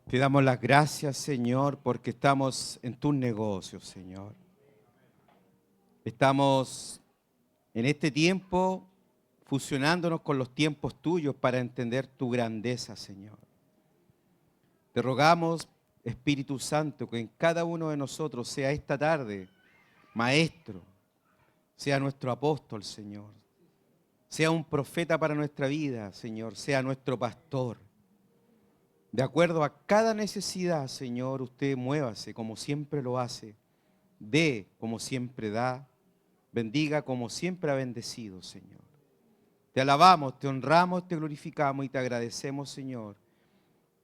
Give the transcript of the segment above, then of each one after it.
Te damos las gracias, Señor, porque estamos en tus negocios, Señor. Estamos en este tiempo fusionándonos con los tiempos tuyos para entender tu grandeza, Señor. Te rogamos, Espíritu Santo, que en cada uno de nosotros sea esta tarde maestro, sea nuestro apóstol, Señor. Sea un profeta para nuestra vida, Señor. Sea nuestro pastor. De acuerdo a cada necesidad, Señor, usted muévase como siempre lo hace. Dé como siempre da. Bendiga como siempre ha bendecido, Señor. Te alabamos, te honramos, te glorificamos y te agradecemos, Señor,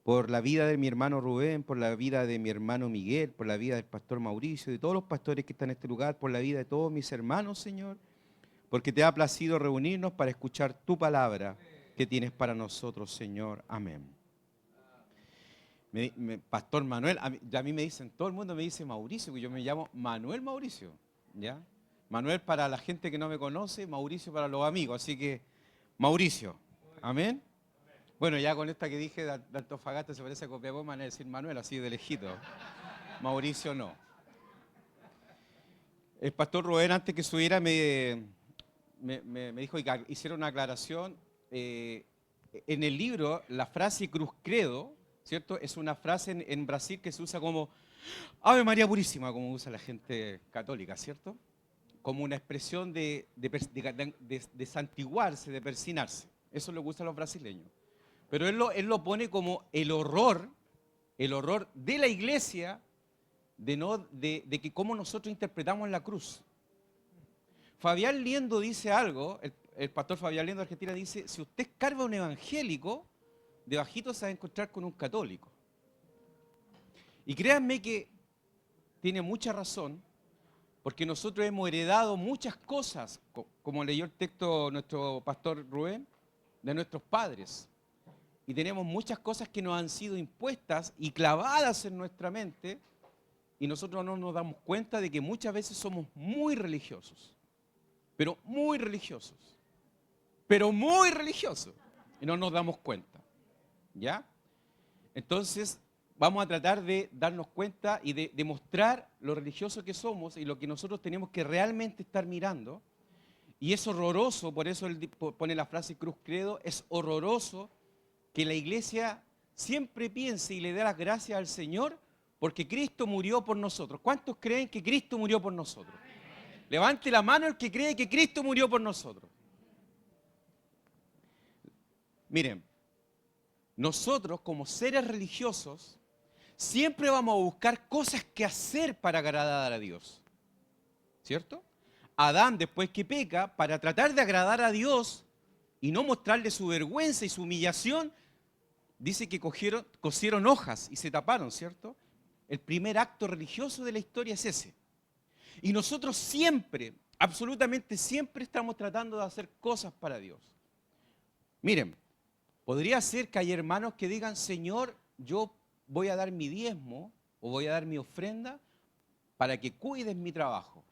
por la vida de mi hermano Rubén, por la vida de mi hermano Miguel, por la vida del pastor Mauricio, de todos los pastores que están en este lugar, por la vida de todos mis hermanos, Señor, porque te ha placido reunirnos para escuchar tu palabra que tienes para nosotros, Señor. Amén. Pastor Manuel, a mí me dicen, todo el mundo me dice Mauricio, que yo me llamo Manuel Mauricio, ¿ya? Manuel para la gente que no me conoce, Mauricio para los amigos, así que Mauricio, amén. Bueno, ya con esta que dije de Antofagasta se parece a Copiapó, me van a decir Manuel, así de lejito. Mauricio no. El pastor Rubén, antes que subiera, me dijo que hiciera una aclaración. En el libro, la frase cruz credo, ¿cierto? Es una frase en Brasil que se usa como Ave María Purísima, como usa la gente católica, ¿cierto? Como una expresión de santiguarse, de persinarse. Eso es lo que usan los brasileños. Pero él lo pone como el horror de la iglesia de que cómo nosotros interpretamos la cruz. Fabián Liendo dice algo, el pastor Fabián Liendo de Argentina dice, si usted escarba a un evangélico, debajito se va a encontrar con un católico. Y créanme que tiene mucha razón, porque nosotros hemos heredado muchas cosas, como leyó el texto nuestro pastor Rubén, de nuestros padres. Y tenemos muchas cosas que nos han sido impuestas y clavadas en nuestra mente, y nosotros no nos damos cuenta de que muchas veces somos muy religiosos, pero muy religiosos, y no nos damos cuenta, ¿ya? Entonces, vamos a tratar de darnos cuenta y de demostrar lo religioso que somos y lo que nosotros tenemos que realmente estar mirando. Y es horroroso, por eso él pone la frase cruz credo, es horroroso que la iglesia siempre piense y le dé las gracias al Señor porque Cristo murió por nosotros. ¿Cuántos creen que Cristo murió por nosotros? Levante la mano el que cree que Cristo murió por nosotros. Miren, nosotros como seres religiosos siempre vamos a buscar cosas que hacer para agradar a Dios, ¿cierto? Adán, después que peca, para tratar de agradar a Dios y no mostrarle su vergüenza y su humillación, dice que cosieron hojas y se taparon, ¿cierto? El primer acto religioso de la historia es ese. Y nosotros siempre, absolutamente siempre estamos tratando de hacer cosas para Dios. Miren, podría ser que hay hermanos que digan, Señor, yo voy a dar mi diezmo o voy a dar mi ofrenda para que cuides mi trabajo.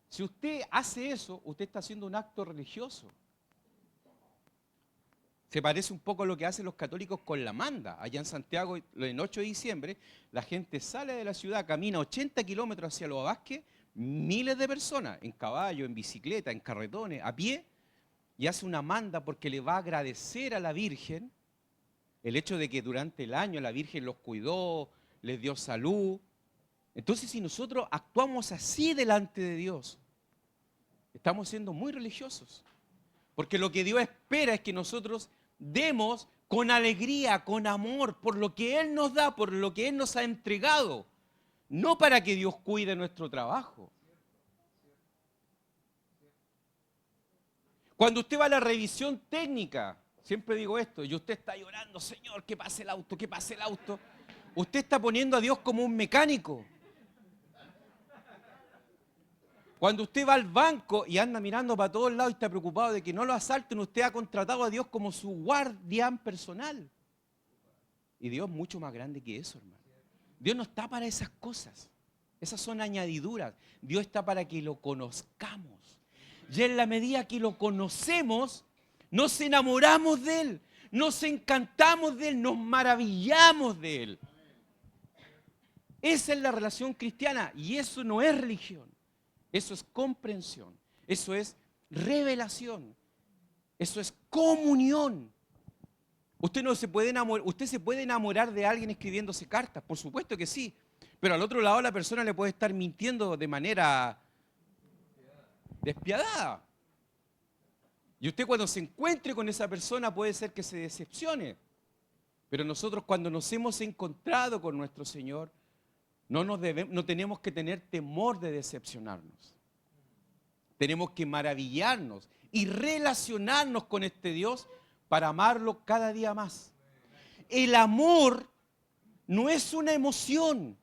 Si usted hace eso, usted está haciendo un acto religioso. Se parece un poco a lo que hacen los católicos con la manda. Allá en Santiago, en 8 de diciembre, la gente sale de la ciudad, camina 80 kilómetros hacia Los Vázquez, miles de personas, en caballo, en bicicleta, en carretones, a pie, y hace una manda porque le va a agradecer a la Virgen el hecho de que durante el año la Virgen los cuidó, les dio salud. Entonces, si nosotros actuamos así delante de Dios, estamos siendo muy religiosos. Porque lo que Dios espera es que nosotros demos con alegría, con amor, por lo que Él nos da, por lo que Él nos ha entregado. No para que Dios cuide nuestro trabajo. Cuando usted va a la revisión técnica, siempre digo esto, y usted está llorando, Señor, que pase el auto, que pase el auto. Usted está poniendo a Dios como un mecánico. Cuando usted va al banco y anda mirando para todos lados y está preocupado de que no lo asalten, usted ha contratado a Dios como su guardián personal. Y Dios es mucho más grande que eso, hermano. Dios no está para esas cosas. Esas son añadiduras. Dios está para que lo conozcamos. Y en la medida que lo conocemos, nos enamoramos de Él. nos encantamos de Él, nos maravillamos de Él. Esa es la relación cristiana y eso no es religión, eso es comprensión, eso es revelación, eso es comunión. Usted se puede enamorar de alguien escribiéndose cartas, por supuesto que sí, pero al otro lado la persona le puede estar mintiendo de manera despiadada. Y usted cuando se encuentre con esa persona puede ser que se decepcione. Pero nosotros cuando nos hemos encontrado con nuestro Señor, no tenemos que tener temor de decepcionarnos. Tenemos que maravillarnos y relacionarnos con este Dios para amarlo cada día más. El amor no es una emoción.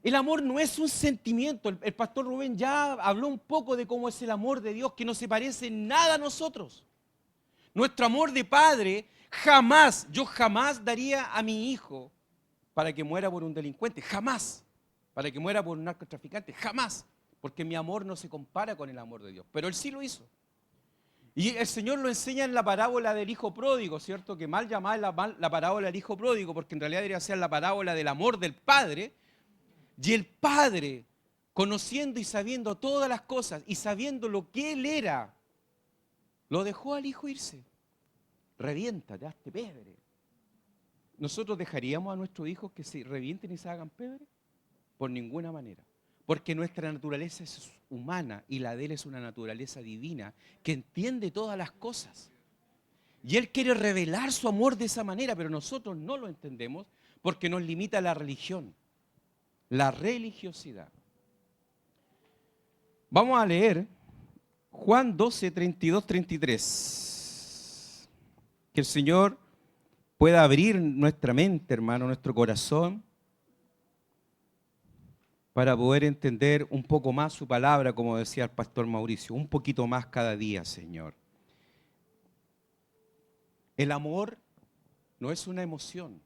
El amor no es un sentimiento. El pastor Rubén ya habló un poco de cómo es el amor de Dios, que no se parece en nada a nosotros. Nuestro amor de padre, yo jamás daría a mi hijo para que muera por un delincuente. Jamás. Para que muera por un narcotraficante. Jamás. Porque mi amor no se compara con el amor de Dios. Pero Él sí lo hizo. Y el Señor lo enseña en la parábola del hijo pródigo, ¿cierto? Que mal llamada la parábola del hijo pródigo, porque en realidad debería ser la parábola del amor del padre. Y el padre, conociendo y sabiendo todas las cosas y sabiendo lo que él era, lo dejó al hijo irse. Reviéntate, hazte pebre. ¿Nosotros dejaríamos a nuestros hijos que se revienten y se hagan pebre? Por ninguna manera. Porque nuestra naturaleza es humana y la de él es una naturaleza divina que entiende todas las cosas. Y él quiere revelar su amor de esa manera, pero nosotros no lo entendemos porque nos limita la religión. La religiosidad. Vamos a leer Juan 12, 32, 33. Que el Señor pueda abrir nuestra mente, hermano, nuestro corazón, para poder entender un poco más su palabra, como decía el pastor Mauricio, un poquito más cada día, Señor. El amor no es una emoción.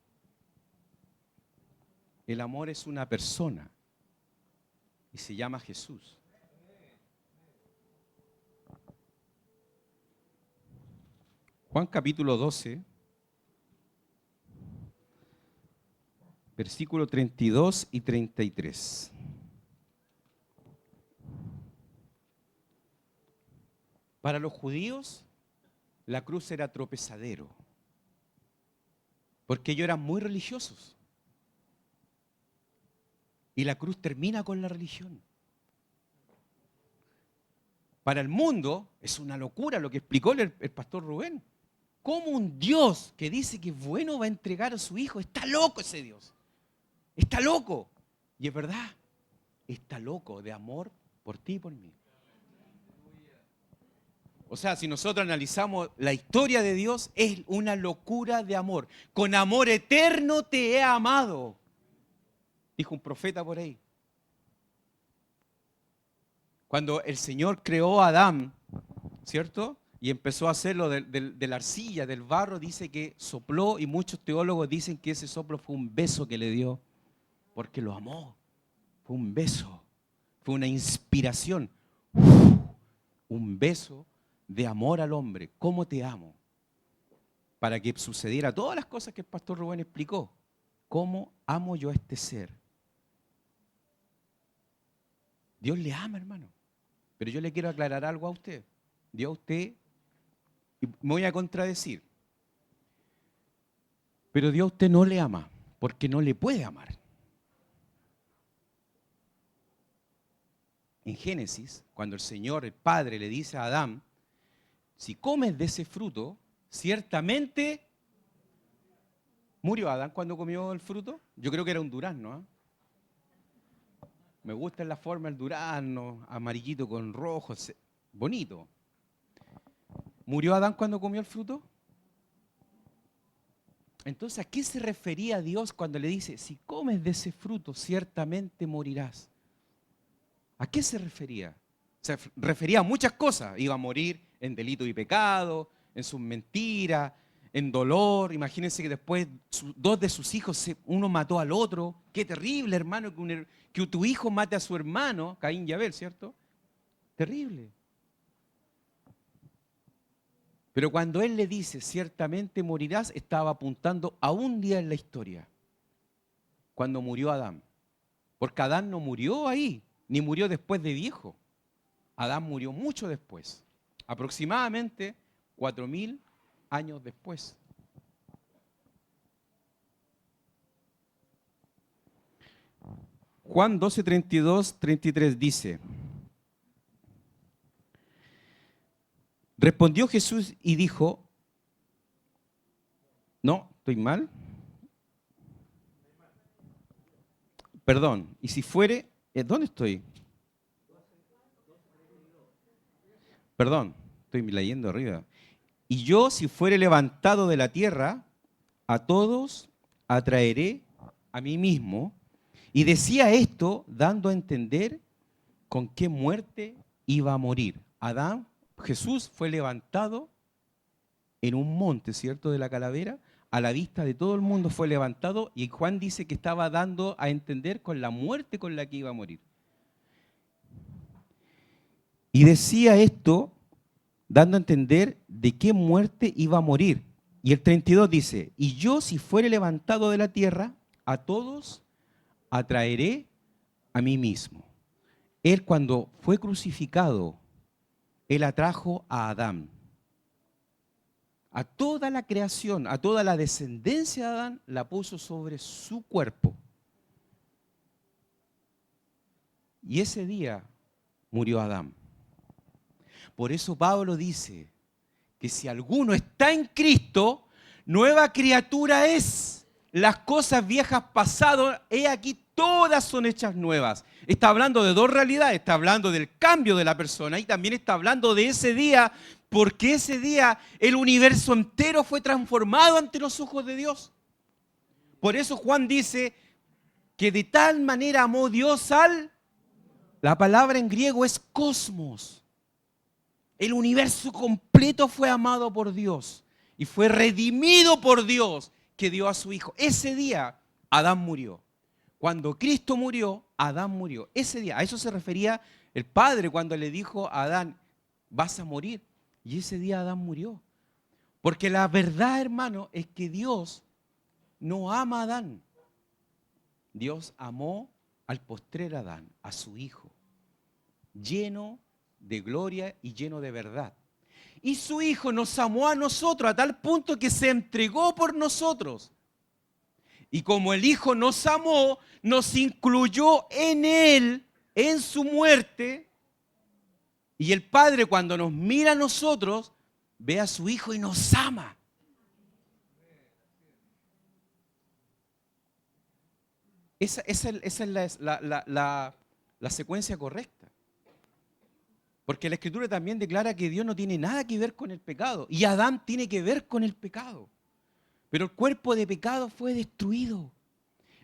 El amor es una persona y se llama Jesús. Juan capítulo 12, versículos 32 y 33. Para los judíos, la cruz era tropezadero, porque ellos eran muy religiosos. Y la cruz termina con la religión. Para el mundo es una locura lo que explicó el pastor Rubén. ¿Cómo un Dios que dice que es bueno va a entregar a su hijo? Está loco ese Dios. Está loco. Y es verdad, está loco de amor por ti y por mí. O sea, si nosotros analizamos la historia de Dios, es una locura de amor. Con amor eterno te he amado, dijo un profeta por ahí. Cuando el Señor creó a Adán, ¿cierto? Y empezó a hacerlo de la arcilla, del barro, dice que sopló, y muchos teólogos dicen que ese soplo fue un beso que le dio, porque lo amó. Fue un beso, fue una inspiración, un beso de amor al hombre. ¿Cómo te amo? Para que sucediera todas las cosas que el pastor Rubén explicó. ¿Cómo amo yo a este ser? Dios le ama, hermano. Pero yo le quiero aclarar algo a usted. Dios a usted, y me voy a contradecir, pero Dios a usted no le ama, porque no le puede amar. En Génesis, cuando el Señor, el Padre, le dice a Adán, si comes de ese fruto, ciertamente murió Adán cuando comió el fruto. Yo creo que era un durazno, ¿eh? Me gusta la forma del durazno, amarillito con rojo, bonito. ¿Murió Adán cuando comió el fruto? Entonces, ¿a qué se refería Dios cuando le dice, si comes de ese fruto, ciertamente morirás? ¿A qué se refería? Se refería a muchas cosas. Iba a morir en delito y pecado, en sus mentiras, en dolor. Imagínense que después dos de sus hijos, uno mató al otro. Qué terrible, hermano, que tu hijo mate a su hermano, Caín y Abel, ¿cierto? Terrible. Pero cuando Él le dice, ciertamente morirás, estaba apuntando a un día en la historia, cuando murió Adán. Porque Adán no murió ahí, ni murió después de viejo. Adán murió mucho después, aproximadamente 4000 años después. Juan 12, 32, 33 dice: respondió Jesús y dijo, no, estoy mal. Perdón, y si fuere, ¿dónde estoy? Perdón, estoy leyendo arriba. Y yo, si fuere levantado de la tierra, a todos atraeré a mí mismo. Y decía esto dando a entender con qué muerte iba a morir. Adán, Jesús fue levantado en un monte, ¿cierto?, de la calavera, a la vista de todo el mundo fue levantado, y Juan dice que estaba dando a entender con la muerte con la que iba a morir. Y decía esto dando a entender de qué muerte iba a morir. Y el 32 dice, y yo si fuere levantado de la tierra, a todos atraeré a mí mismo. Él cuando fue crucificado, Él atrajo a Adán. A toda la creación, a toda la descendencia de Adán, la puso sobre su cuerpo. Y ese día murió Adán. Por eso Pablo dice que si alguno está en Cristo, nueva criatura es. Las cosas viejas pasadas, he aquí, todas son hechas nuevas. Está hablando de dos realidades, está hablando del cambio de la persona y también está hablando de ese día, porque ese día el universo entero fue transformado ante los ojos de Dios. Por eso Juan dice que de tal manera amó Dios la palabra en griego es cosmos. El universo completo fue amado por Dios y fue redimido por Dios que dio a su Hijo. Ese día Adán murió. Cuando Cristo murió, Adán murió. Ese día, a eso se refería el Padre cuando le dijo a Adán, vas a morir. Y ese día Adán murió. Porque la verdad, hermano, es que Dios no ama a Adán. Dios amó al postrer Adán, a su Hijo, lleno de gloria y lleno de verdad. Y su Hijo nos amó a nosotros a tal punto que se entregó por nosotros. Y como el Hijo nos amó, nos incluyó en Él, en su muerte. Y el Padre cuando nos mira a nosotros, ve a su Hijo y nos ama. Esa es la secuencia correcta. Porque la Escritura también declara que Dios no tiene nada que ver con el pecado. Y Adán tiene que ver con el pecado. Pero el cuerpo de pecado fue destruido.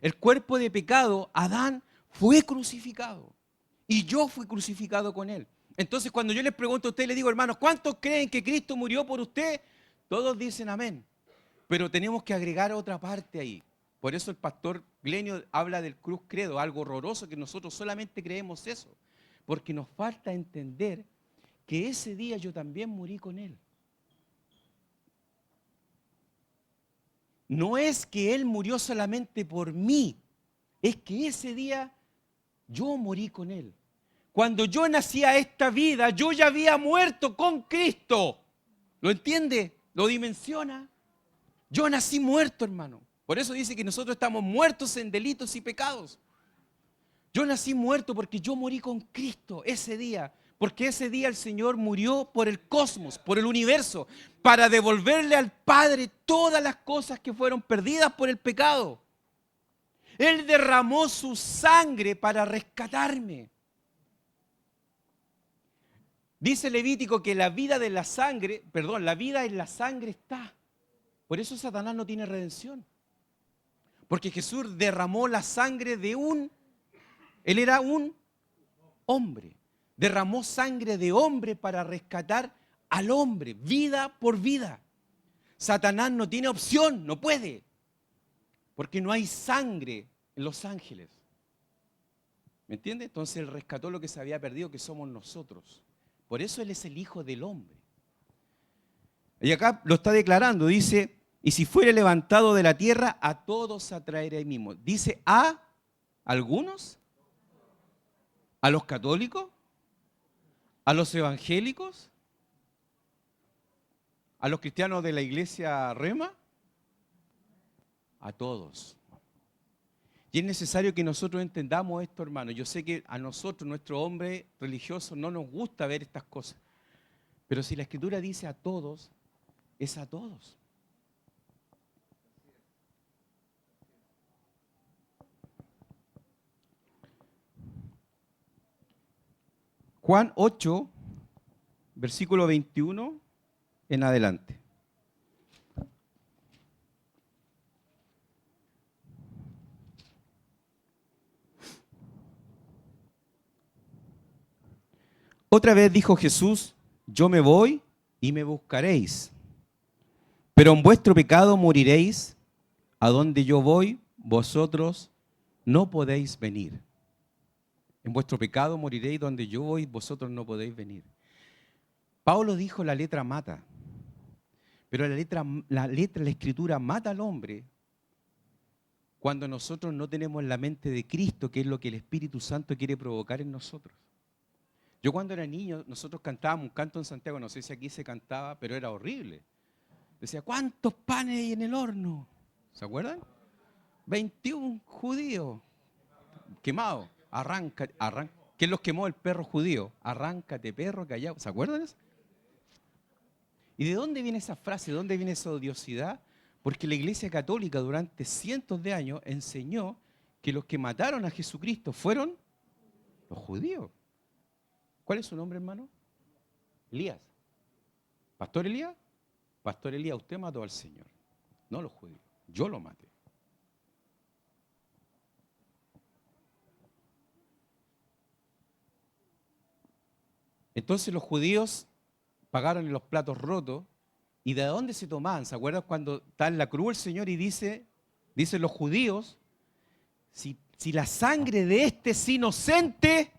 El cuerpo de pecado, Adán, fue crucificado. Y yo fui crucificado con él. Entonces cuando yo les pregunto a ustedes, les digo, hermanos, ¿cuántos creen que Cristo murió por usted? Todos dicen amén. Pero tenemos que agregar otra parte ahí. Por eso el pastor Glenio habla del cruz credo, algo horroroso que nosotros solamente creemos eso. Porque nos falta entender que ese día yo también morí con Él. No es que Él murió solamente por mí, es que ese día yo morí con Él. Cuando yo nací a esta vida, yo ya había muerto con Cristo. ¿Lo entiende? ¿Lo dimensiona? Yo nací muerto, hermano. Por eso dice que nosotros estamos muertos en delitos y pecados. Yo nací muerto porque yo morí con Cristo ese día. Porque ese día el Señor murió por el cosmos, por el universo, para devolverle al Padre todas las cosas que fueron perdidas por el pecado. Él derramó su sangre para rescatarme. Dice Levítico que la vida en la sangre está. Por eso Satanás no tiene redención. Porque Jesús derramó la sangre Él era un hombre. Derramó sangre de hombre para rescatar al hombre, vida por vida. Satanás no tiene opción, no puede. Porque no hay sangre en los ángeles. ¿Me entiende? Entonces Él rescató lo que se había perdido, que somos nosotros. Por eso Él es el Hijo del Hombre. Y acá lo está declarando, dice, y si fuere levantado de la tierra, a todos atraerá ahí mismo. Dice a algunos, a los católicos, a los evangélicos, a los cristianos de la iglesia Rema, a todos. Y es necesario que nosotros entendamos esto, hermano. Yo sé que a nosotros, nuestro hombre religioso, no nos gusta ver estas cosas. Pero si la Escritura dice a todos, es a todos. Juan 8, versículo 21 en adelante. Otra vez dijo Jesús, yo me voy y me buscaréis, pero en vuestro pecado moriréis, a donde yo voy, vosotros no podéis venir. En vuestro pecado moriréis, donde yo voy, vosotros no podéis venir. Pablo dijo la letra mata, pero la escritura mata al hombre cuando nosotros no tenemos la mente de Cristo, que es lo que el Espíritu Santo quiere provocar en nosotros. Yo cuando era niño, nosotros cantábamos un canto en Santiago, no sé si aquí se cantaba, pero era horrible. Decía, ¿cuántos panes hay en el horno? ¿Se acuerdan? 21 judíos quemados. Arranca. ¿Quién los quemó? El perro judío. Arráncate, perro, callado. ¿Se acuerdan eso? ¿Y de dónde viene esa frase? ¿De dónde viene esa odiosidad? Porque la Iglesia Católica durante cientos de años enseñó que los que mataron a Jesucristo fueron los judíos. ¿Cuál es su nombre, hermano? Elías. ¿Pastor Elías? Pastor Elías, usted mató al Señor, no los judíos. Yo lo maté. Entonces los judíos pagaron en los platos rotos. ¿Y de dónde se tomaban? ¿Se acuerdan cuando está en la cruz el Señor y dicen los judíos, si la sangre de este es inocente,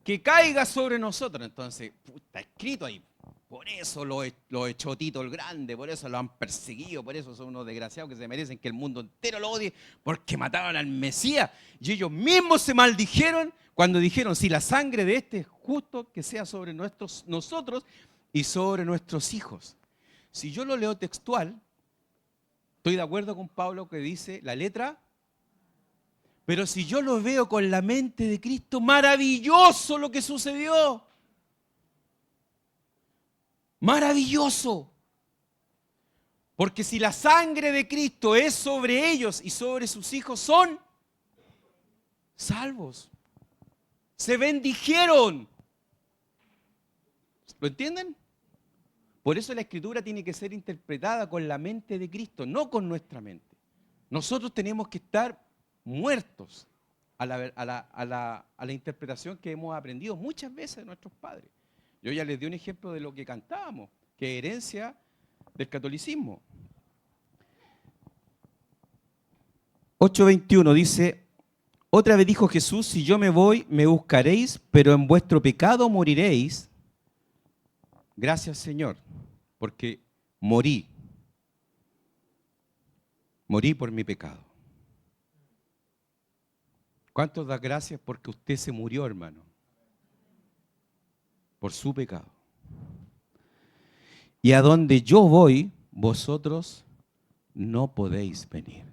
que caiga sobre nosotros? Entonces, está escrito ahí. Por eso lo echó Tito el Grande, por eso lo han perseguido, por eso son unos desgraciados que se merecen que el mundo entero lo odie, porque mataron al Mesías. Y ellos mismos se maldijeron cuando dijeron, si la sangre de este es justo, que sea sobre nosotros y sobre nuestros hijos. Si yo lo leo textual, estoy de acuerdo con Pablo que dice la letra, pero si yo lo veo con la mente de Cristo, maravilloso lo que sucedió. Maravilloso. Porque si la sangre de Cristo es sobre ellos y sobre sus hijos, son salvos. Se bendijeron. ¿Lo entienden? Por eso la Escritura tiene que ser interpretada con la mente de Cristo, no con nuestra mente. Nosotros tenemos que estar muertos a la interpretación que hemos aprendido muchas veces de nuestros padres. Yo ya les di un ejemplo de lo que cantábamos, que es herencia del catolicismo. 8:21 dice, otra vez dijo Jesús, si yo me voy, me buscaréis, pero en vuestro pecado moriréis. Gracias, Señor, porque morí por mi pecado. ¿Cuántos da gracias porque usted se murió, hermano? Por su pecado. Y a donde yo voy, vosotros no podéis venir.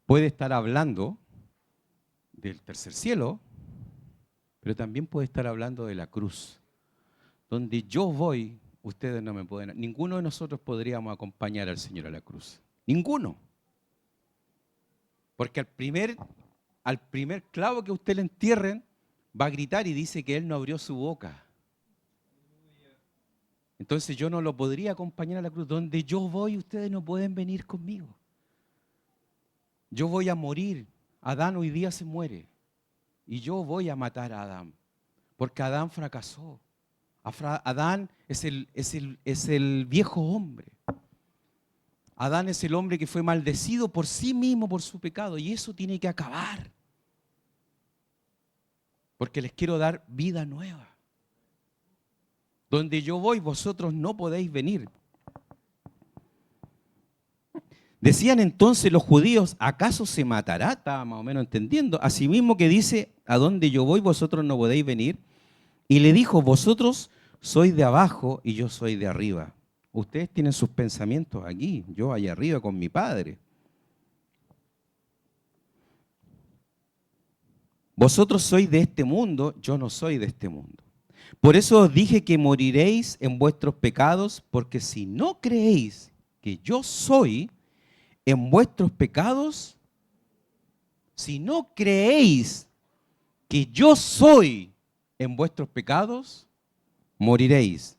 Puede estar hablando del tercer cielo, pero también puede estar hablando de la cruz. Donde yo voy, ustedes no me pueden. Ninguno de nosotros podríamos acompañar al Señor a la cruz. Ninguno. Porque al primer clavo que usted le entierren, va a gritar y dice que Él no abrió su boca. Entonces yo no lo podría acompañar a la cruz. Donde yo voy, ustedes no pueden venir conmigo. Yo voy a morir. Adán hoy día se muere. Y yo voy a matar a Adán. Porque Adán fracasó. Adán es el viejo hombre. Adán es el hombre que fue maldecido por sí mismo, por su pecado. Y eso tiene que acabar. Porque les quiero dar vida nueva. Donde yo voy, vosotros no podéis venir. Decían entonces los judíos, ¿acaso se matará? Estaba más o menos entendiendo. Asimismo que dice, a donde yo voy, vosotros no podéis venir. Y le dijo, vosotros sois de abajo y yo soy de arriba. Ustedes tienen sus pensamientos aquí, yo allá arriba con mi Padre. Vosotros sois de este mundo, yo no soy de este mundo. Por eso os dije que moriréis en vuestros pecados, porque si no creéis que yo soy, en vuestros pecados, si no creéis que yo soy en vuestros pecados, moriréis.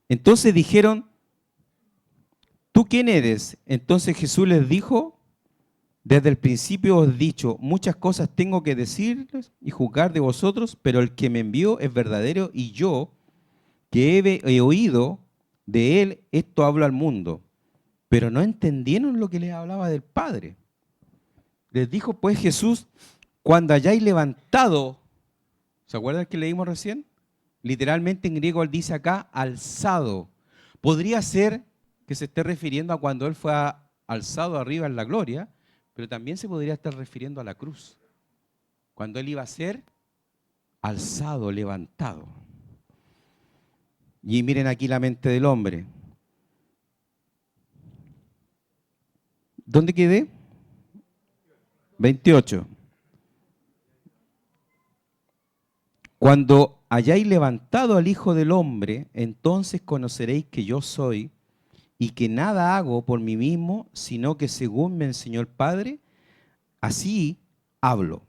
Entonces dijeron, ¿tú quién eres? Entonces Jesús les dijo, desde el principio os he dicho, muchas cosas tengo que decirles y juzgar de vosotros, pero el que me envió es verdadero y yo, que he oído de él, esto hablo al mundo. Pero no entendieron lo que les hablaba del Padre. Les dijo pues Jesús, cuando hayáis levantado, ¿se acuerdan que leímos recién? Literalmente en griego él dice acá, alzado. Podría ser que se esté refiriendo a cuando él fue alzado arriba en la gloria, pero también se podría estar refiriendo a la cruz. Cuando él iba a ser alzado, levantado. Y miren aquí la mente del hombre. ¿Dónde quedé? 28. Cuando hayáis levantado al Hijo del Hombre, entonces conoceréis que yo soy y que nada hago por mí mismo, sino que según me enseñó el Padre, así hablo.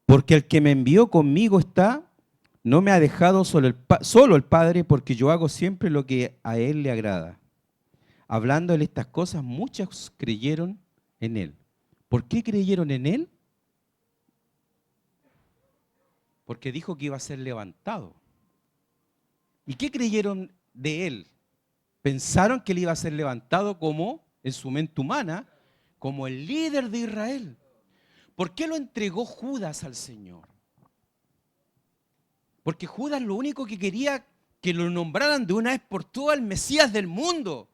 Porque el que me envió conmigo está, no me ha dejado solo el Padre, porque yo hago siempre lo que a él le agrada. Hablándole estas cosas, muchos creyeron en él. ¿Por qué creyeron en él? Porque dijo que iba a ser levantado. ¿Y qué creyeron de él? Pensaron que él iba a ser levantado como, en su mente humana, como el líder de Israel. ¿Por qué lo entregó Judas al Señor? Porque Judas lo único que quería que lo nombraran de una vez por todas el Mesías del mundo.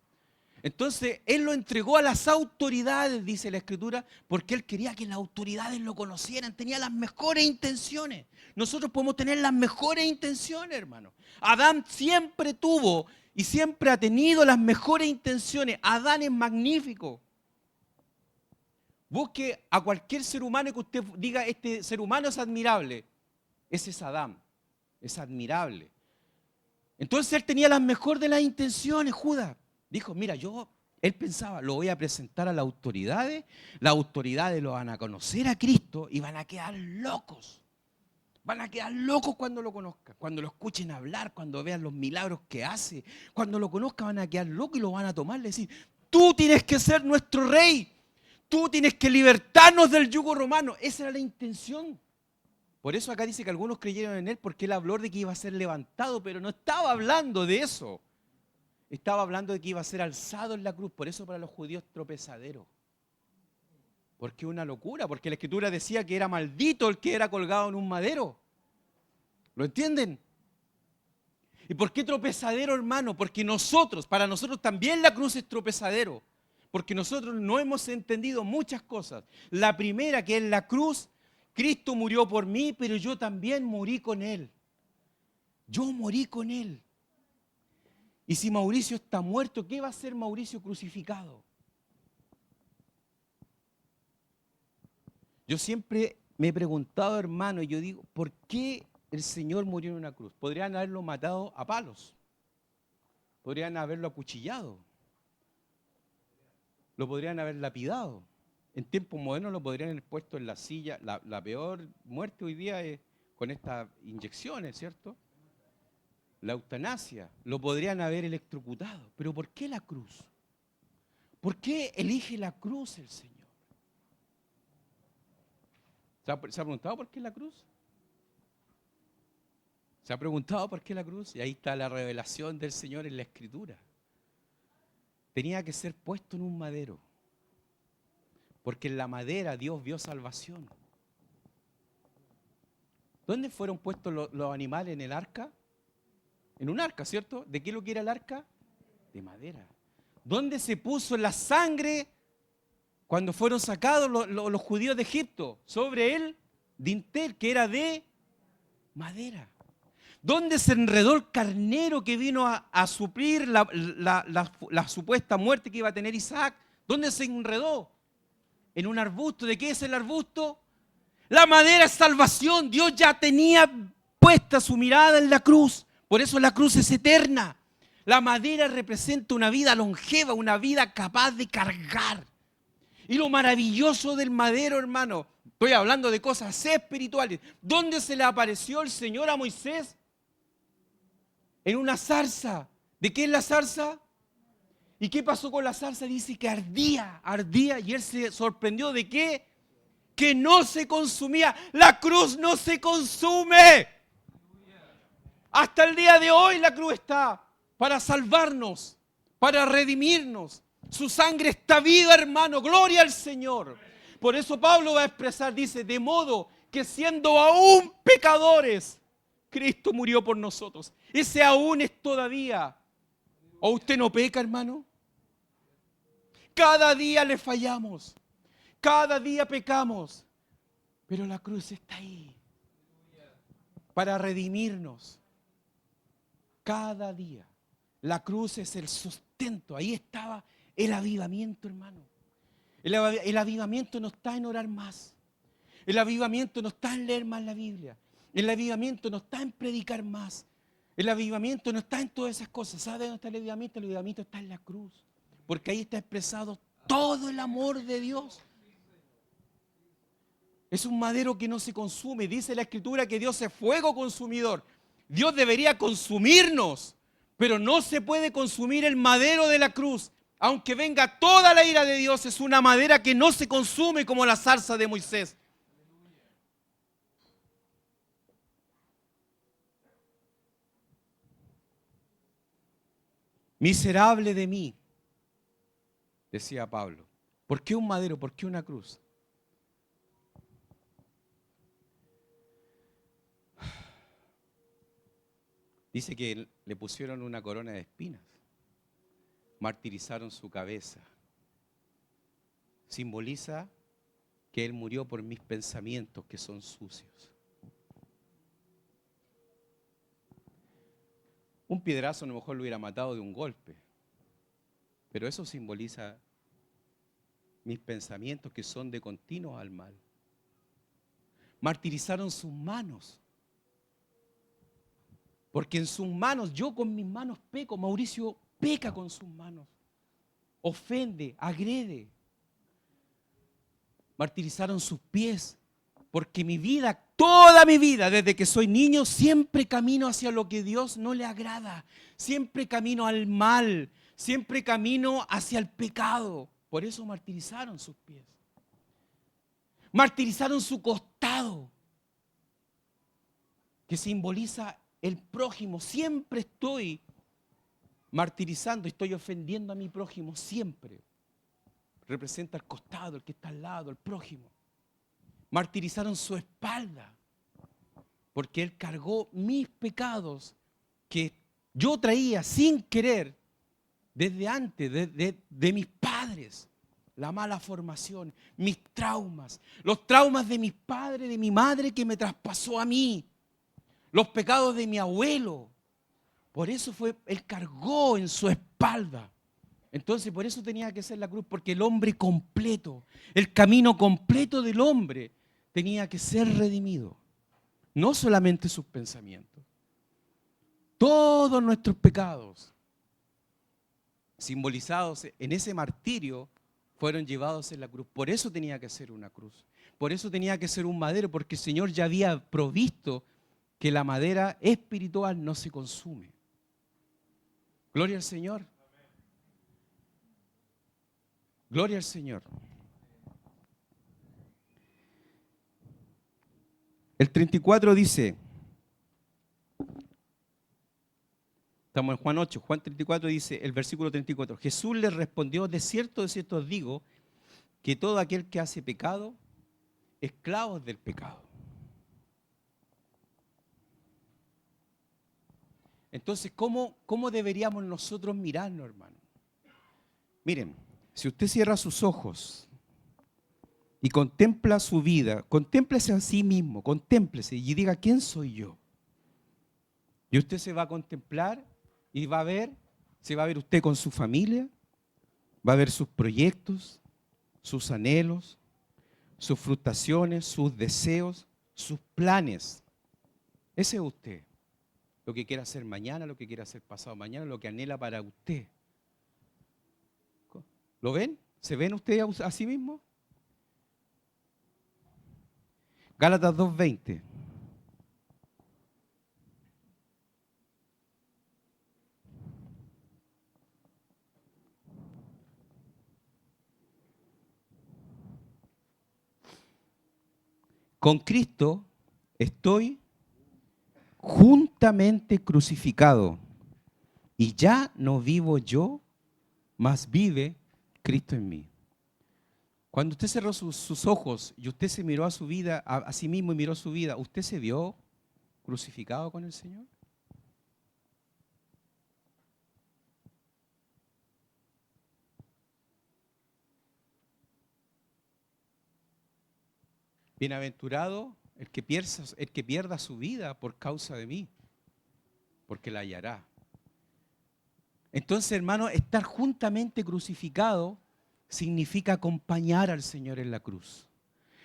Entonces, él lo entregó a las autoridades, dice la Escritura, porque él quería que las autoridades lo conocieran, tenía las mejores intenciones. Nosotros podemos tener las mejores intenciones, hermano. Adán siempre tuvo y siempre ha tenido las mejores intenciones. Adán es magnífico. Busque a cualquier ser humano que usted diga, este ser humano es admirable. Ese es Adán, es admirable. Entonces él tenía las mejores de las intenciones, Judas. Dijo, mira, él pensaba, lo voy a presentar a las autoridades lo van a conocer a Cristo y van a quedar locos. Van a quedar locos cuando lo conozcan, cuando lo escuchen hablar, cuando vean los milagros que hace. Cuando lo conozcan van a quedar locos y lo van a tomar y decir, tú tienes que ser nuestro rey, tú tienes que libertarnos del yugo romano. Esa era la intención. Por eso acá dice que algunos creyeron en él porque él habló de que iba a ser levantado, pero no estaba hablando de eso. Estaba hablando de que iba a ser alzado en la cruz. Por eso para los judíos tropezadero. Porque es una locura, porque la Escritura decía que era maldito el que era colgado en un madero. ¿Lo entienden? ¿Y por qué tropezadero, hermano? Porque para nosotros también la cruz es tropezadero. Porque nosotros no hemos entendido muchas cosas. La primera, que es la cruz, Cristo murió por mí, pero yo también morí con Él. Yo morí con Él. Y si Mauricio está muerto, ¿qué va a hacer Mauricio crucificado? Yo siempre me he preguntado, hermano, y yo digo, ¿por qué el Señor murió en una cruz? Podrían haberlo matado a palos. Podrían haberlo acuchillado. Lo podrían haber lapidado. En tiempos modernos lo podrían haber puesto en la silla. La peor muerte hoy día es con estas inyecciones, ¿cierto? La eutanasia. Lo podrían haber electrocutado. Pero ¿por qué la cruz? ¿Por qué elige la cruz el Señor? ¿Se ha preguntado por qué la cruz? ¿Se ha preguntado por qué la cruz? Y ahí está la revelación del Señor en la Escritura. Tenía que ser puesto en un madero. Porque en la madera Dios vio salvación. ¿Dónde fueron puestos los animales en el arca? En un arca, ¿cierto? ¿De qué lo que era el arca? De madera. ¿Dónde se puso la sangre cuando fueron sacados los judíos de Egipto? Sobre el dintel, que era de madera. ¿Dónde se enredó el carnero que vino a suplir la supuesta muerte que iba a tener Isaac? ¿Dónde se enredó? En un arbusto. ¿De qué es el arbusto? La madera es salvación. Dios ya tenía puesta su mirada en la cruz. Por eso la cruz es eterna. La madera representa una vida longeva, una vida capaz de cargar. Y lo maravilloso del madero, hermano, estoy hablando de cosas espirituales. ¿Dónde se le apareció el Señor a Moisés? En una zarza. ¿De qué es la zarza? ¿Y qué pasó con la zarza? Dice que ardía, y él se sorprendió de qué, que no se consumía. La cruz no se consume. Hasta el día de hoy la cruz está para salvarnos, para redimirnos. Su sangre está viva, hermano. Gloria al Señor. Por eso Pablo va a expresar, dice, de modo que siendo aún pecadores, Cristo murió por nosotros. Ese aún es todavía. ¿O usted no peca, hermano? Cada día le fallamos. Cada día pecamos. Pero la cruz está ahí para redimirnos. Cada día. La cruz es el sustento. Ahí estaba el avivamiento, hermano. El avivamiento no está en orar más. El avivamiento no está en leer más la Biblia. El avivamiento no está en predicar más. El avivamiento no está en todas esas cosas. ¿Sabe dónde está el avivamiento? El avivamiento está en la cruz. Porque ahí está expresado todo el amor de Dios. Es un madero que no se consume. Dice la Escritura que Dios es fuego consumidor. Dios debería consumirnos, pero no se puede consumir el madero de la cruz. Aunque venga toda la ira de Dios, es una madera que no se consume como la zarza de Moisés. Miserable de mí, decía Pablo. ¿Por qué un madero? ¿Por qué una cruz? Dice que le pusieron una corona de espinas. Martirizaron su cabeza. Simboliza que Él murió por mis pensamientos que son sucios. Un piedrazo a lo mejor lo hubiera matado de un golpe, pero eso simboliza mis pensamientos que son de continuo al mal. Martirizaron sus manos, porque en sus manos, yo con mis manos peco, Mauricio peca con sus manos, ofende, agrede. Martirizaron sus pies, porque mi vida, toda mi vida, desde que soy niño, siempre camino hacia lo que Dios no le agrada. Siempre camino al mal, siempre camino hacia el pecado. Por eso martirizaron sus pies. Martirizaron su costado, que simboliza el prójimo. Siempre estoy martirizando, estoy ofendiendo a mi prójimo, siempre. Representa el costado, el que está al lado, el prójimo. Martirizaron su espalda, porque Él cargó mis pecados que yo traía sin querer desde antes, de mis padres. La mala formación, mis traumas, los traumas de mis padres, de mi madre que me traspasó a mí, los pecados de mi abuelo. Por eso Él cargó en su espalda. Entonces, por eso tenía que ser la cruz, porque el hombre completo, el camino completo del hombre tenía que ser redimido. No solamente sus pensamientos. Todos nuestros pecados, simbolizados en ese martirio, fueron llevados en la cruz. Por eso tenía que ser una cruz. Por eso tenía que ser un madero, porque el Señor ya había provisto que la madera espiritual no se consume. Gloria al Señor. Gloria al Señor. El 34 dice, estamos en Juan 8, Juan 34 dice, el versículo 34, Jesús les respondió, de cierto os digo, que todo aquel que hace pecado, esclavo del pecado. Entonces, ¿cómo deberíamos nosotros mirarnos, hermano? Miren, si usted cierra sus ojos y contempla su vida, contémplese a sí mismo, contémplese y diga, ¿quién soy yo? Y usted se va a contemplar y se va a ver usted con su familia, va a ver sus proyectos, sus anhelos, sus frustraciones, sus deseos, sus planes. Ese es usted. Lo que quiere hacer mañana, lo que quiere hacer pasado mañana, lo que anhela para usted. ¿Lo ven? ¿Se ven ustedes a sí mismos? Gálatas 2:20. Con Cristo estoy juntamente crucificado y ya no vivo yo, mas vive Cristo en mí. Cuando usted cerró sus ojos y usted se miró a su vida, a sí mismo y miró su vida, ¿usted se vio crucificado con el Señor? Bienaventurado el que pierda su vida por causa de mí, porque la hallará. Entonces, hermano, estar juntamente crucificado significa acompañar al Señor en la cruz.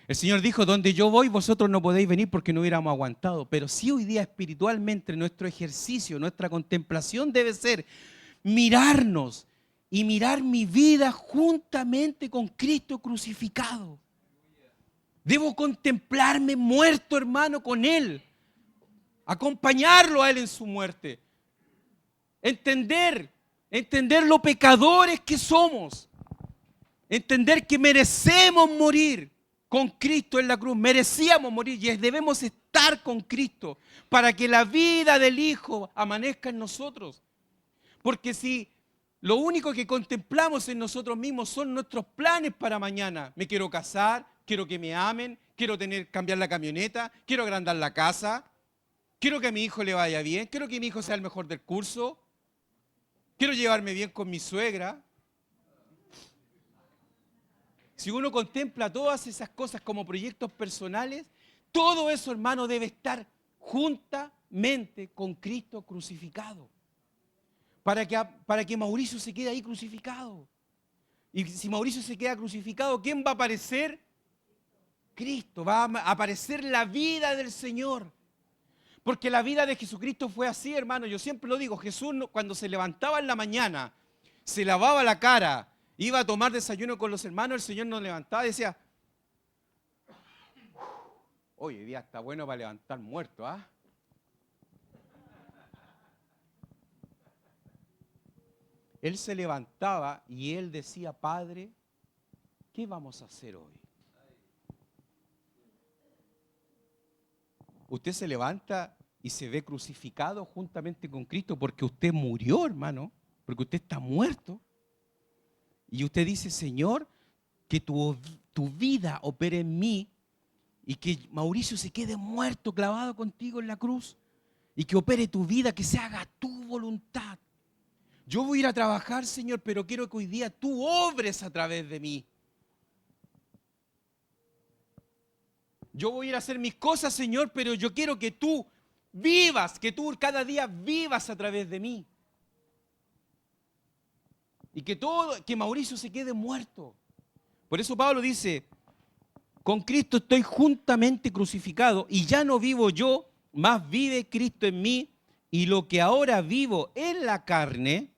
El Señor dijo, donde yo voy, vosotros no podéis venir porque no hubiéramos aguantado. Pero sí hoy día espiritualmente nuestro ejercicio, nuestra contemplación debe ser mirarnos y mirar mi vida juntamente con Cristo crucificado. Debo contemplarme muerto, hermano, con Él. Acompañarlo a Él en su muerte. Entender lo pecadores que somos. Entender que merecemos morir con Cristo en la cruz. Merecíamos morir y debemos estar con Cristo para que la vida del Hijo amanezca en nosotros. Porque si lo único que contemplamos en nosotros mismos son nuestros planes para mañana. Me quiero casar, quiero que me amen, quiero cambiar la camioneta, quiero agrandar la casa, quiero que a mi hijo le vaya bien, quiero que mi hijo sea el mejor del curso, quiero llevarme bien con mi suegra. Si uno contempla todas esas cosas como proyectos personales, todo eso, hermano, debe estar juntamente con Cristo crucificado. Para que Mauricio se quede ahí crucificado. Y si Mauricio se queda crucificado, ¿quién va a aparecer? Cristo. Va a aparecer la vida del Señor. Porque la vida de Jesucristo fue así, hermano. Yo siempre lo digo, Jesús cuando se levantaba en la mañana, se lavaba la cara, iba a tomar desayuno con los hermanos, el Señor nos levantaba y decía, hoy día está bueno para levantar muertos, ¿ah? Él se levantaba y él decía, Padre, ¿qué vamos a hacer hoy? Usted se levanta y se ve crucificado juntamente con Cristo porque usted murió, hermano, porque usted está muerto. Y usted dice, Señor, que tu vida opere en mí y que Mauricio se quede muerto, clavado contigo en la cruz y que opere tu vida, que se haga tu voluntad. Yo voy a ir a trabajar, Señor, pero quiero que hoy día tú obres a través de mí. Yo voy a ir a hacer mis cosas, Señor, pero yo quiero que tú vivas, que tú cada día vivas a través de mí. Y que Mauricio se quede muerto. Por eso Pablo dice, con Cristo estoy juntamente crucificado y ya no vivo yo, más vive Cristo en mí. Y lo que ahora vivo en la carne,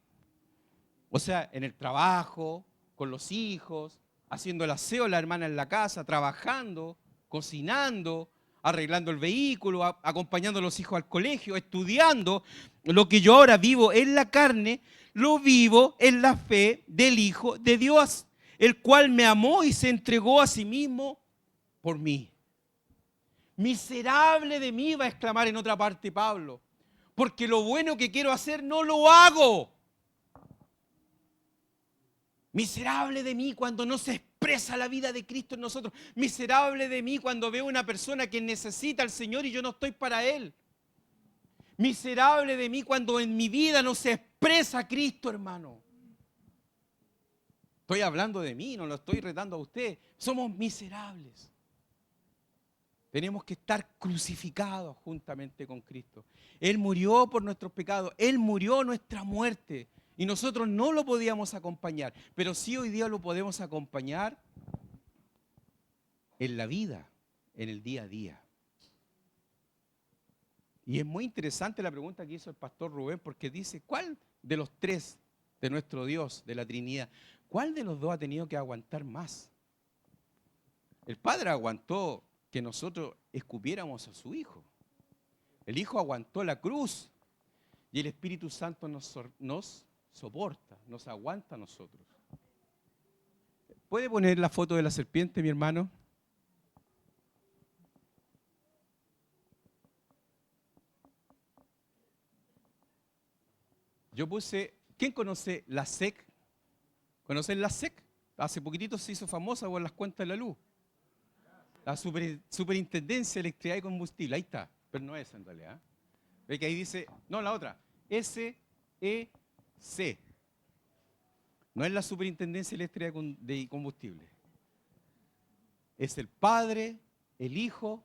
o sea, en el trabajo, con los hijos, haciendo el aseo a la hermana en la casa, trabajando, cocinando, arreglando el vehículo, acompañando a los hijos al colegio, estudiando. Lo que yo ahora vivo en la carne, lo vivo en la fe del Hijo de Dios, el cual me amó y se entregó a sí mismo por mí. Miserable de mí, va a exclamar en otra parte Pablo, porque lo bueno que quiero hacer no lo hago. Miserable de mí cuando no se expresa la vida de Cristo en nosotros. Miserable de mí cuando veo una persona que necesita al Señor y yo no estoy para Él. Miserable de mí cuando en mi vida no se expresa Cristo, hermano. Estoy hablando de mí, no lo estoy retando a usted. Somos miserables. Tenemos que estar crucificados juntamente con Cristo. Él murió por nuestros pecados. Él murió nuestra muerte. Y nosotros no lo podíamos acompañar. Pero sí hoy día lo podemos acompañar en la vida, en el día a día. Y es muy interesante la pregunta que hizo el pastor Rubén, porque dice, ¿cuál de los tres de nuestro Dios, de la Trinidad, cuál de los dos ha tenido que aguantar más? El Padre aguantó que nosotros escupiéramos a su Hijo. El Hijo aguantó la cruz y el Espíritu Santo nos soporta, nos aguanta a nosotros. ¿Puede poner la foto de la serpiente, mi hermano? Yo puse, ¿quién conoce la SEC? ¿Conocen la SEC? Hace poquitito se hizo famosa por las cuentas de la luz. La Superintendencia de Electricidad y Combustible, ahí está, pero no es en realidad. Ve que ahí dice, no, la otra, SEC. No es la Superintendencia de Electricidad y Combustible. Es el Padre, el Hijo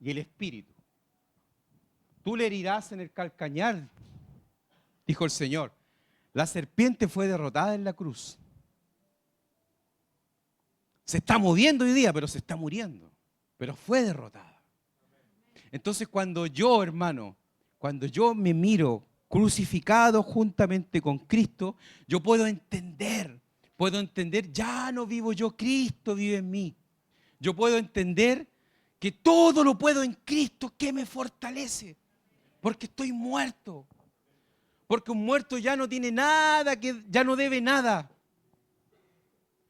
y el Espíritu. Tú le herirás en el calcañar, dijo el Señor. La serpiente fue derrotada en la cruz. Se está moviendo hoy día, pero se está muriendo. Pero fue derrotada. Entonces cuando yo, hermano, cuando yo me miro crucificado juntamente con Cristo, yo puedo entender, ya no vivo yo, Cristo vive en mí. Yo puedo entender que todo lo puedo en Cristo que me fortalece, porque estoy muerto. Porque un muerto ya no tiene nada, ya no debe nada.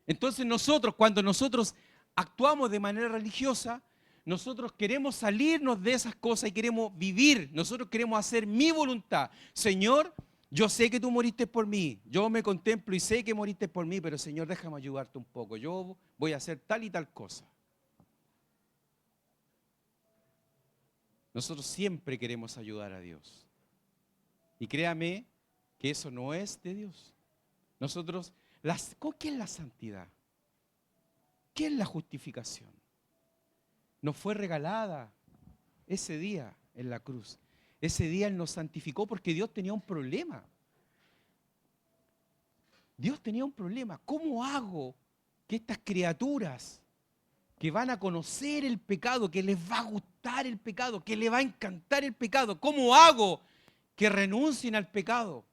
Entonces cuando nosotros actuamos de manera religiosa, nosotros queremos salirnos de esas cosas y queremos vivir. Nosotros queremos hacer mi voluntad. Señor, yo sé que tú moriste por mí. Yo me contemplo y sé que moriste por mí, pero Señor, déjame ayudarte un poco. Yo voy a hacer tal y tal cosa. Nosotros siempre queremos ayudar a Dios. Y créame que eso no es de Dios. ¿Qué es la santidad? ¿Qué es la justificación? Nos fue regalada ese día en la cruz. Ese día Él nos santificó porque Dios tenía un problema. Dios tenía un problema. ¿Cómo hago que estas criaturas que van a conocer el pecado, que les va a gustar el pecado, que les va a encantar el pecado, cómo hago que renuncien al pecado?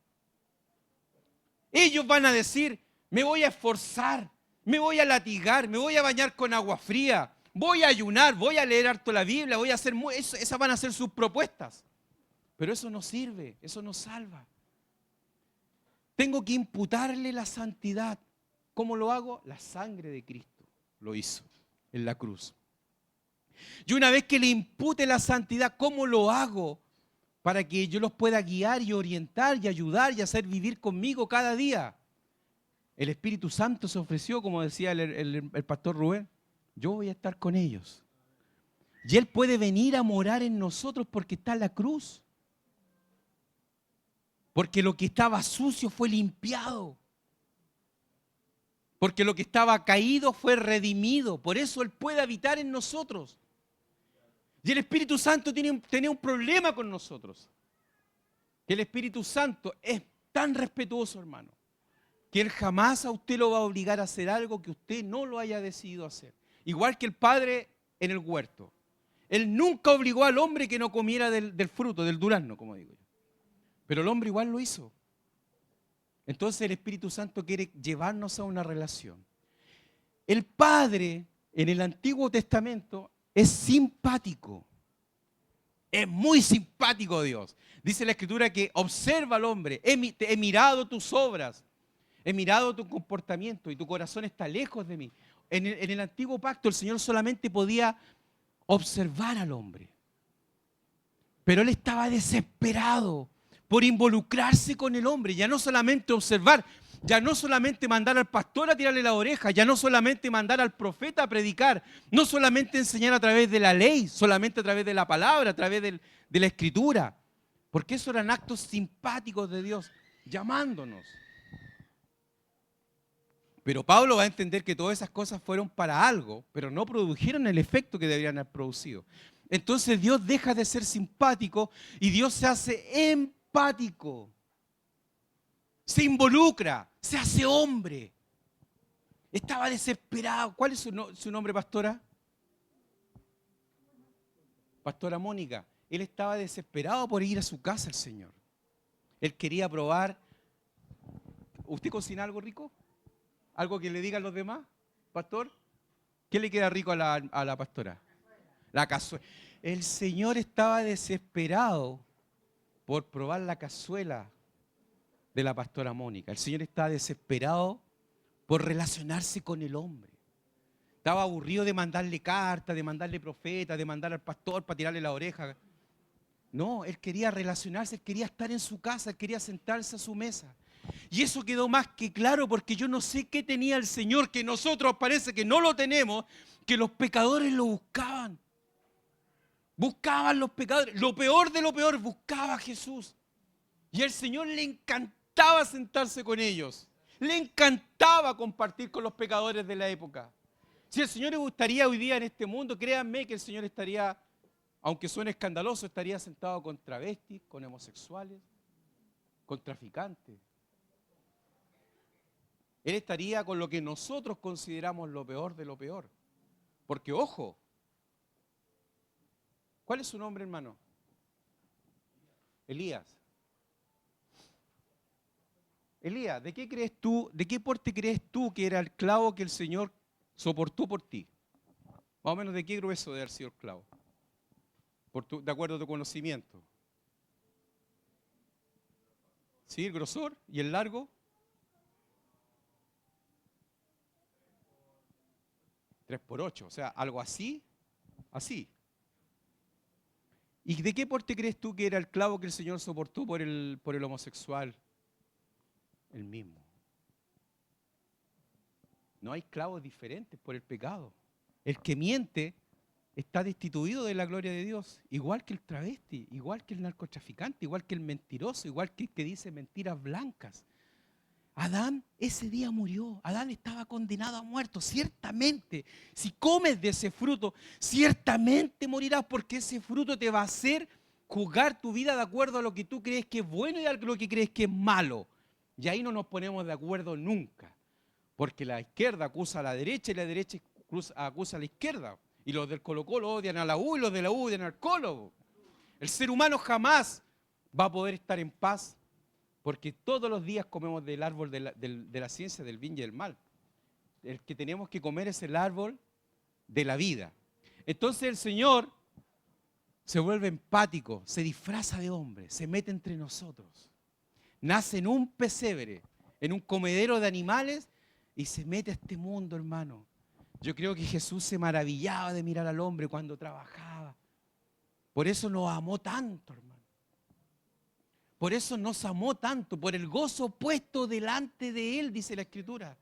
Ellos van a decir, me voy a esforzar, me voy a latigar, me voy a bañar con agua fría, voy a ayunar, voy a leer harto la Biblia, voy a hacer... Esas van a ser sus propuestas. Pero eso no sirve, eso no salva. Tengo que imputarle la santidad. ¿Cómo lo hago? La sangre de Cristo lo hizo en la cruz. Y una vez que le impute la santidad, ¿cómo lo hago? Para que yo los pueda guiar y orientar y ayudar y hacer vivir conmigo cada día. El Espíritu Santo se ofreció, como decía el pastor Rubén, yo voy a estar con ellos. Y Él puede venir a morar en nosotros porque está en la cruz. Porque lo que estaba sucio fue limpiado. Porque lo que estaba caído fue redimido. Por eso Él puede habitar en nosotros. Y el Espíritu Santo tenía un problema con nosotros. Que el Espíritu Santo es tan respetuoso, hermano, que Él jamás a usted lo va a obligar a hacer algo que usted no lo haya decidido hacer. Igual que el Padre en el huerto. Él nunca obligó al hombre que no comiera del fruto, del durazno, como digo yo. Pero el hombre igual lo hizo. Entonces el Espíritu Santo quiere llevarnos a una relación. El Padre en el Antiguo Testamento es simpático. Es muy simpático Dios. Dice la Escritura que observa al hombre. He mirado tus obras. He mirado tu comportamiento y tu corazón está lejos de mí. En el Antiguo Pacto el Señor solamente podía observar al hombre. Pero Él estaba desesperado por involucrarse con el hombre. Ya no solamente observar, ya no solamente mandar al pastor a tirarle la oreja, ya no solamente mandar al profeta a predicar, no solamente enseñar a través de la ley, solamente a través de la palabra, a través de la Escritura. Porque esos eran actos simpáticos de Dios, llamándonos. Pero Pablo va a entender que todas esas cosas fueron para algo, pero no produjeron el efecto que deberían haber producido. Entonces Dios deja de ser simpático y Dios se hace empático. Se involucra, se hace hombre. Estaba desesperado. ¿Cuál es su nombre, pastora? Pastora Mónica. Él estaba desesperado por ir a su casa, el Señor. Él quería probar. ¿Usted cocina algo rico? ¿Algo que le digan los demás, pastor? ¿Qué le queda rico a la pastora? La cazuela. El Señor estaba desesperado por probar la cazuela de la pastora Mónica. El Señor estaba desesperado por relacionarse con el hombre. Estaba aburrido de mandarle cartas, de mandarle profetas, de mandar al pastor para tirarle la oreja. No, él quería relacionarse, él quería estar en su casa, él quería sentarse a su mesa. Y eso quedó más que claro porque yo no sé qué tenía el Señor, que nosotros parece que no lo tenemos, que los pecadores lo buscaban. Buscaban los pecadores, lo peor de lo peor, buscaba a Jesús. Y al Señor le encantaba sentarse con ellos. Le encantaba compartir con los pecadores de la época. Si el Señor le gustaría hoy día en este mundo, créanme que el Señor estaría, aunque suene escandaloso, estaría sentado con travestis, con homosexuales, con traficantes. Él estaría con lo que nosotros consideramos lo peor de lo peor. Porque, ojo, ¿cuál es su nombre, hermano? Elías. Elías, ¿de qué crees tú, de qué porte crees tú que era el clavo que el Señor soportó por ti? Más o menos, ¿de qué grueso debe haber sido el clavo? De acuerdo a tu conocimiento. ¿Sí? ¿El grosor? ¿Y el largo? 3 por 8, o sea, algo así, así. ¿Y de qué porte crees tú que era el clavo que el Señor soportó por el homosexual? El mismo. No hay clavos diferentes por el pecado. El que miente está destituido de la gloria de Dios, igual que el travesti, igual que el narcotraficante, igual que el mentiroso, igual que el que dice mentiras blancas. Adán ese día murió, Adán estaba condenado a muerto, ciertamente. Si comes de ese fruto, ciertamente morirás, porque ese fruto te va a hacer juzgar tu vida de acuerdo a lo que tú crees que es bueno y a lo que crees que es malo. Y ahí no nos ponemos de acuerdo nunca, porque la izquierda acusa a la derecha y la derecha acusa a la izquierda. Y los del Colo-Colo odian a la U y los de la U odian al Colo. El ser humano jamás va a poder estar en paz, porque todos los días comemos del árbol de la ciencia del bien y del mal. El que tenemos que comer es el árbol de la vida. Entonces el Señor se vuelve empático, se disfraza de hombre, se mete entre nosotros. Nace en un pesebre, en un comedero de animales y se mete a este mundo, hermano. Yo creo que Jesús se maravillaba de mirar al hombre cuando trabajaba. Por eso nos amó tanto, hermano. Por eso nos amó tanto, por el gozo puesto delante de Él, dice la Escritura.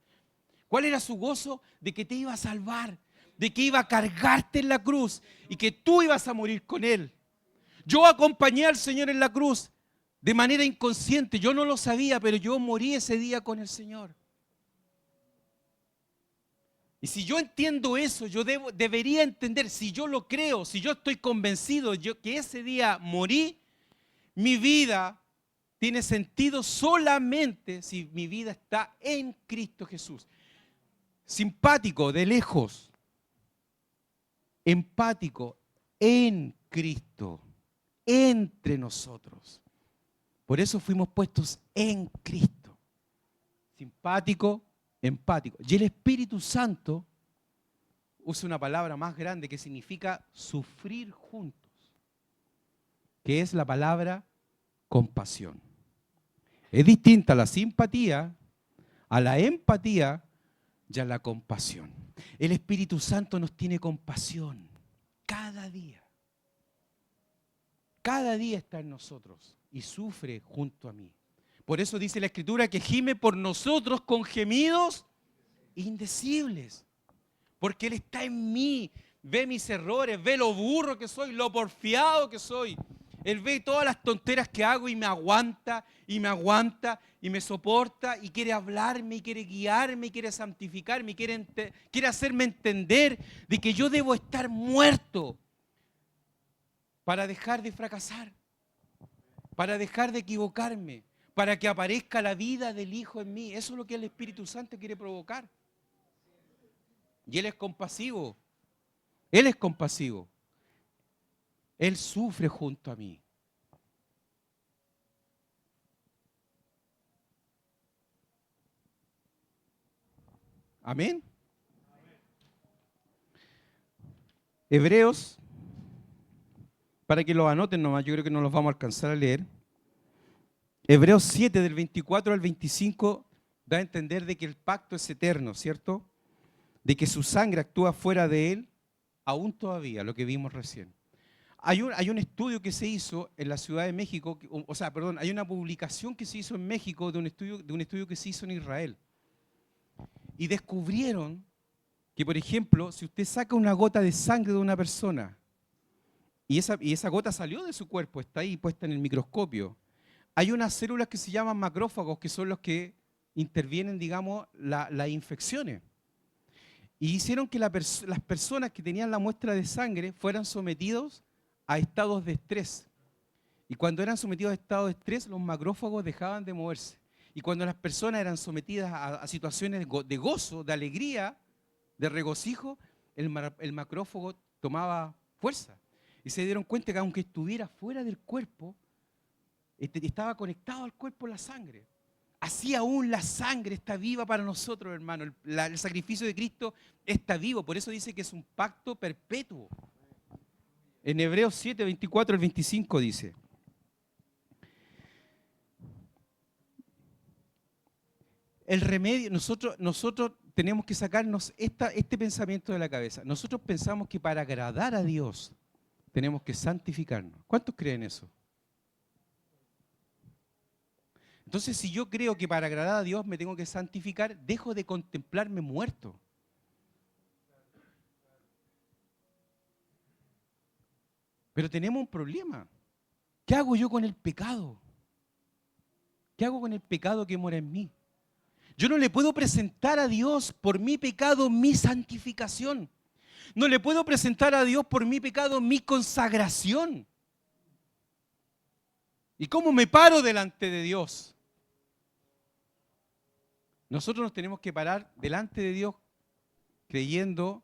¿Cuál era su gozo? De que te iba a salvar, de que iba a cargarte en la cruz y que tú ibas a morir con Él. Yo acompañé al Señor en la cruz de manera inconsciente, yo no lo sabía, pero yo morí ese día con el Señor. Y si yo entiendo eso, yo debería entender, si yo lo creo, si yo estoy convencido que ese día morí, mi vida tiene sentido solamente si mi vida está en Cristo Jesús. Simpático de lejos, empático en Cristo, entre nosotros. Por eso fuimos puestos en Cristo. Simpático, empático. Y el Espíritu Santo usa una palabra más grande que significa sufrir juntos, que es la palabra compasión. Es distinta a la simpatía, a la empatía y a la compasión. El Espíritu Santo nos tiene compasión cada día. Cada día está en nosotros y sufre junto a mí. Por eso dice la Escritura que gime por nosotros con gemidos indecibles. Porque Él está en mí, ve mis errores, ve lo burro que soy, lo porfiado que soy. Él ve todas las tonteras que hago y me aguanta, y me aguanta, y me soporta, y quiere hablarme, y quiere guiarme, y quiere santificarme, y quiere hacerme entender de que yo debo estar muerto para dejar de fracasar, para dejar de equivocarme, para que aparezca la vida del Hijo en mí. Eso es lo que el Espíritu Santo quiere provocar. Y Él es compasivo. Él es compasivo. Él sufre junto a mí. Amén. Hebreos, para que los anoten nomás, yo creo que no los vamos a alcanzar a leer. Hebreos 7, del 24 al 25, da a entender de que el pacto es eterno, ¿cierto? De que su sangre actúa fuera de él, aún todavía, lo que vimos recién. Hay un estudio que se hizo en la Ciudad de México, hay una publicación que se hizo en México de un estudio que se hizo en Israel. Y descubrieron que, por ejemplo, si usted saca una gota de sangre de una persona y esa gota salió de su cuerpo, está ahí puesta en el microscopio, hay unas células que se llaman macrófagos, que son los que intervienen, digamos, las infecciones. Y hicieron que las personas que tenían la muestra de sangre fueran sometidos a estados de estrés. Y cuando eran sometidos a estados de estrés, los macrófagos dejaban de moverse. Y cuando las personas eran sometidas a situaciones de gozo, de alegría, de regocijo, el macrófago tomaba fuerza. Y se dieron cuenta que aunque estuviera fuera del cuerpo, estaba conectado al cuerpo la sangre. Así aún la sangre está viva para nosotros, hermano. El sacrificio de Cristo está vivo. Por eso dice que es un pacto perpetuo. En Hebreos 7, 24 al 25 dice: el remedio, nosotros tenemos que sacarnos este pensamiento de la cabeza. Nosotros pensamos que para agradar a Dios tenemos que santificarnos. ¿Cuántos creen eso? Entonces, si yo creo que para agradar a Dios me tengo que santificar, dejo de contemplarme muerto. Pero tenemos un problema. ¿Qué hago yo con el pecado? ¿Qué hago con el pecado que mora en mí? Yo no le puedo presentar a Dios por mi pecado mi santificación. No le puedo presentar a Dios por mi pecado mi consagración. ¿Y cómo me paro delante de Dios? Nosotros nos tenemos que parar delante de Dios creyendo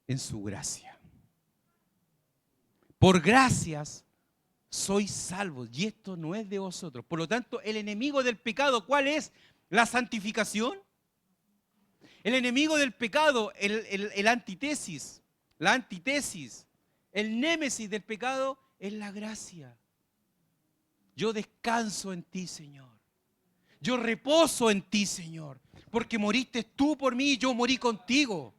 en su gracia. Por gracias sois salvos, y esto no es de vosotros. Por lo tanto, el enemigo del pecado, ¿cuál es? La santificación. El enemigo del pecado, el antítesis, la antítesis, el némesis del pecado es la gracia. Yo descanso en ti, Señor. Yo reposo en ti, Señor, porque moriste tú por mí y yo morí contigo.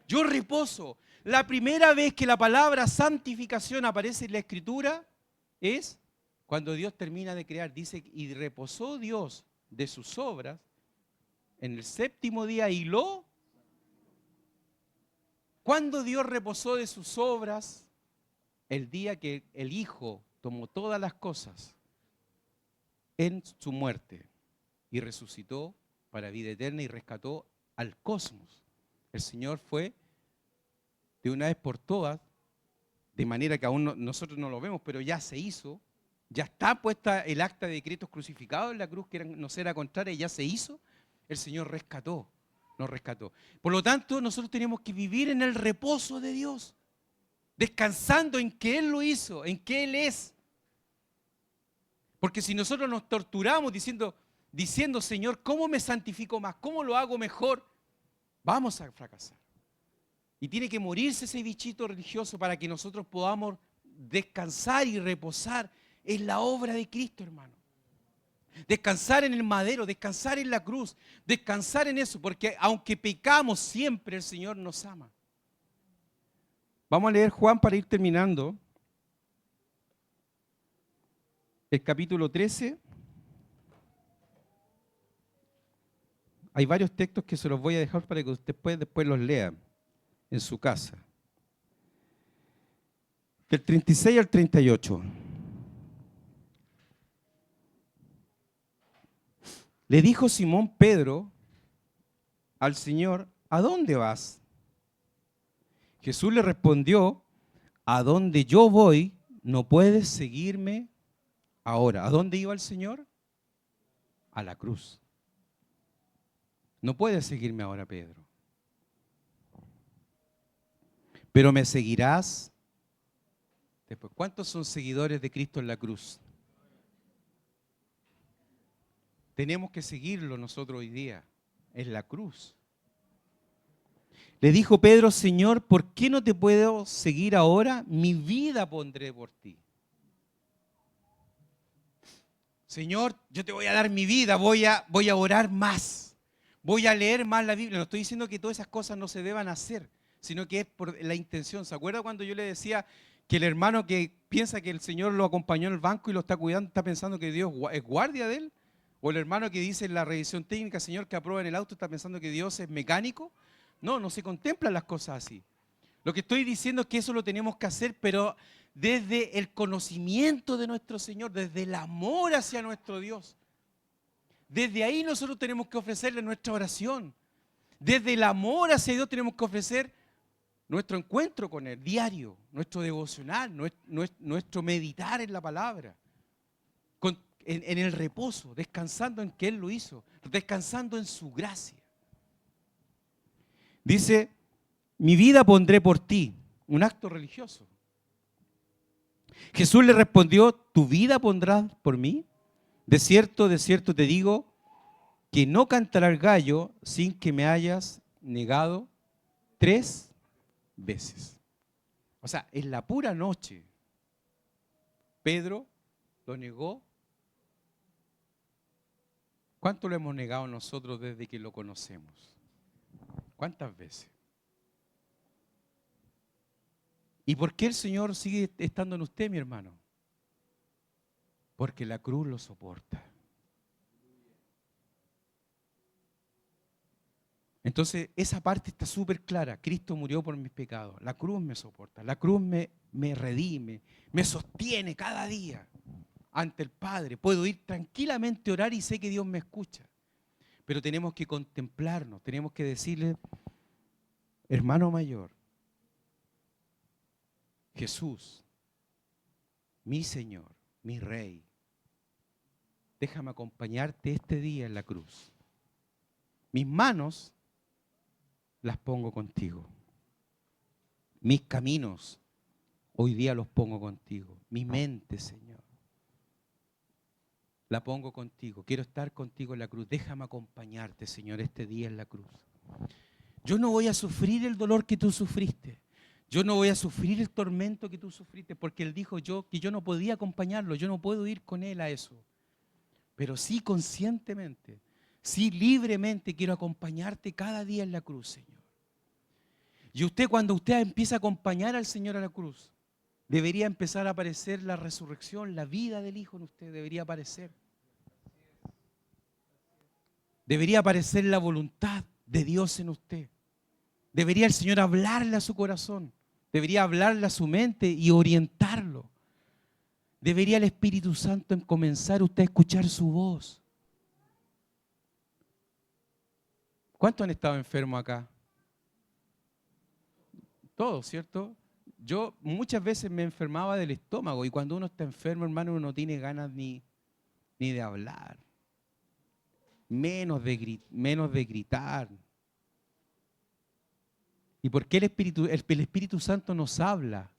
Yo reposo. La primera vez que la palabra santificación aparece en la Escritura es cuando Dios termina de crear. Dice, y reposó Dios de sus obras en el séptimo día y lo... ¿Cuándo Dios reposó de sus obras? El día que el Hijo tomó todas las cosas en su muerte y resucitó para vida eterna y rescató al cosmos. El Señor fue de una vez por todas, de manera que aún nosotros no lo vemos, pero ya se hizo, ya está puesta el acta de decretos crucificados en la cruz, que nos era contraria, ya se hizo. El Señor rescató, nos rescató. Por lo tanto, nosotros tenemos que vivir en el reposo de Dios, descansando en que Él lo hizo, en que Él es. Porque si nosotros nos torturamos diciendo, Señor, ¿cómo me santifico más? ¿Cómo lo hago mejor? Vamos a fracasar. Y tiene que morirse ese bichito religioso para que nosotros podamos descansar y reposar en la obra de Cristo, hermano. Descansar en el madero, descansar en la cruz, descansar en eso, porque aunque pecamos siempre el Señor nos ama. Vamos a leer Juan para ir terminando. El capítulo 13. Hay varios textos que se los voy a dejar para que usted después los lea en su casa. Del 36 al 38. Le dijo Simón Pedro al Señor, ¿a dónde vas? Jesús le respondió, a donde yo voy, no puedes seguirme ahora. ¿A dónde iba el Señor? A la cruz. No puedes seguirme ahora, Pedro. Pero me seguirás después. ¿Cuántos son seguidores de Cristo en la cruz? Tenemos que seguirlo nosotros hoy día, en la cruz. Le dijo Pedro, Señor, ¿por qué no te puedo seguir ahora? Mi vida pondré por ti. Señor, yo te voy a dar mi vida, voy a orar más, voy a leer más la Biblia. No estoy diciendo que todas esas cosas no se deban hacer, sino que es por la intención. ¿Se acuerda cuando yo le decía que el hermano que piensa que el Señor lo acompañó en el banco y lo está cuidando, está pensando que Dios es guardia de él? ¿O el hermano que dice en la revisión técnica, Señor, que aprueba en el auto, está pensando que Dios es mecánico? No, no se contemplan las cosas así. Lo que estoy diciendo es que eso lo tenemos que hacer, pero desde el conocimiento de nuestro Señor, desde el amor hacia nuestro Dios. Desde ahí nosotros tenemos que ofrecerle nuestra oración. Desde el amor hacia Dios tenemos que ofrecer nuestro encuentro con Él, diario, nuestro devocional, nuestro meditar en la palabra, en el reposo, descansando en que Él lo hizo, descansando en su gracia. Dice, mi vida pondré por ti, un acto religioso. Jesús le respondió, ¿tu vida pondrás por mí? De cierto te digo, que no cantará el gallo sin que me hayas negado 3 veces. O sea, en la pura noche, Pedro lo negó. ¿Cuánto lo hemos negado nosotros desde que lo conocemos? ¿Cuántas veces? ¿Y por qué el Señor sigue estando en usted, mi hermano? Porque la cruz lo soporta. Entonces, esa parte está súper clara. Cristo murió por mis pecados. La cruz me soporta. La cruz me redime, me sostiene cada día ante el Padre. Puedo ir tranquilamente a orar y sé que Dios me escucha. Pero tenemos que contemplarnos, tenemos que decirle, hermano mayor, Jesús, mi Señor, mi Rey, déjame acompañarte este día en la cruz. Mis manos las pongo contigo. Mis caminos hoy día los pongo contigo. Mi mente, Señor, la pongo contigo. Quiero estar contigo en la cruz. Déjame acompañarte, Señor, este día en la cruz. Yo no voy a sufrir el dolor que tú sufriste. Yo no voy a sufrir el tormento que tú sufriste, porque Él dijo que yo no podía acompañarlo, yo no puedo ir con Él a eso. Pero sí conscientemente, sí libremente quiero acompañarte cada día en la cruz, Señor. Y usted, cuando usted empieza a acompañar al Señor a la cruz, debería empezar a aparecer la resurrección, la vida del Hijo en usted debería aparecer. Debería aparecer la voluntad de Dios en usted. Debería el Señor hablarle a su corazón. Debería hablarle a su mente y orientarlo. Debería el Espíritu Santo comenzar usted a escuchar su voz. ¿Cuántos han estado enfermos acá? Todos, ¿cierto? Yo muchas veces me enfermaba del estómago y cuando uno está enfermo, hermano, uno no tiene ganas ni de hablar, menos de gritar. ¿Y por qué el Espíritu Santo nos habla?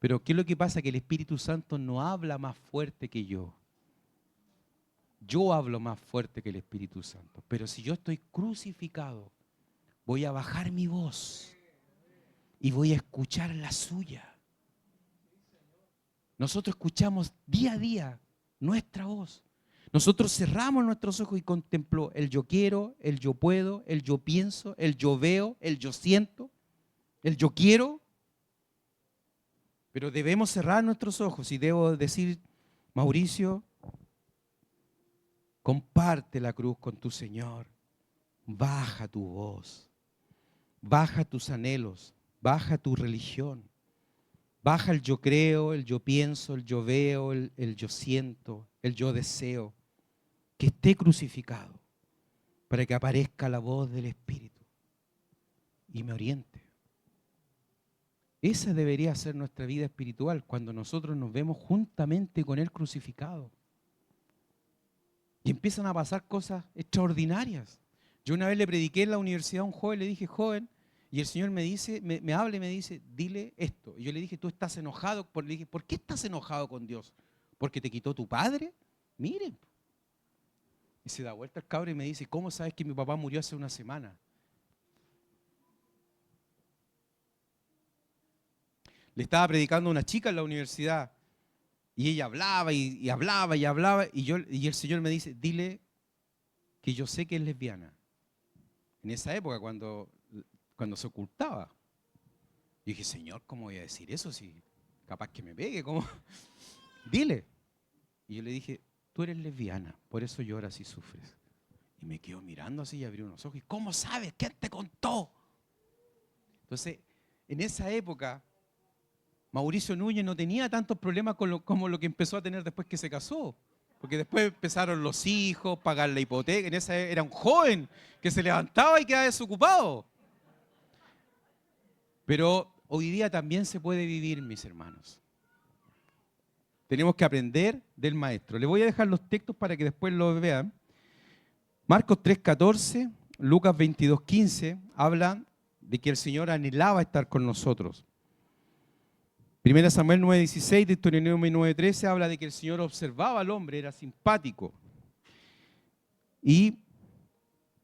Pero ¿qué es lo que pasa? Que el Espíritu Santo no habla más fuerte que yo. Yo hablo más fuerte que el Espíritu Santo. Pero si yo estoy crucificado, voy a bajar mi voz y voy a escuchar la suya. Nosotros escuchamos día a día nuestra voz. Nosotros cerramos nuestros ojos y contemplamos el yo quiero, el yo puedo, el yo pienso, el yo veo, el yo siento, el yo quiero. Pero debemos cerrar nuestros ojos y debo decir, Mauricio, comparte la cruz con tu Señor. Baja tu voz, baja tus anhelos, baja tu religión. Baja el yo creo, el yo pienso, el yo veo, el yo siento, el yo deseo. que esté crucificado, para que aparezca la voz del Espíritu y me oriente. Esa debería ser nuestra vida espiritual, cuando nosotros nos vemos juntamente con Él crucificado. Y empiezan a pasar cosas extraordinarias. Yo una vez le prediqué en la universidad a un joven, le dije, joven, y el Señor me dice, me habla y me dice, dile esto. Y yo le dije, tú estás enojado. Le dije, ¿por qué estás enojado con Dios? ¿Porque te quitó tu padre? Miren. Y se da vuelta el cabro y me dice, ¿cómo sabes que mi papá murió hace una semana? Le estaba predicando a una chica en la universidad y ella hablaba y hablaba y hablaba y el Señor me dice, dile que yo sé que es lesbiana. En esa época cuando se ocultaba. Yo dije, Señor, ¿cómo voy a decir eso? Si capaz que me pegue, ¿cómo? Dile. Y yo le dije, tú eres lesbiana, por eso lloras y sufres. Y me quedo mirando así y abrió unos ojos. ¿Y cómo sabes? ¿Quién te contó? Entonces, en esa época, Mauricio Núñez no tenía tantos problemas como lo que empezó a tener después que se casó. Porque después empezaron los hijos, pagar la hipoteca. En esa era un joven que se levantaba y quedaba desocupado. Pero hoy día también se puede vivir, mis hermanos. Tenemos que aprender del Maestro. Les voy a dejar los textos para que después los vean. Marcos 3:14, Lucas 22:15 hablan de que el Señor anhelaba estar con nosotros. 1 Samuel 9:16, Deuteronomio 9:13 habla de que el Señor observaba al hombre, era simpático. Y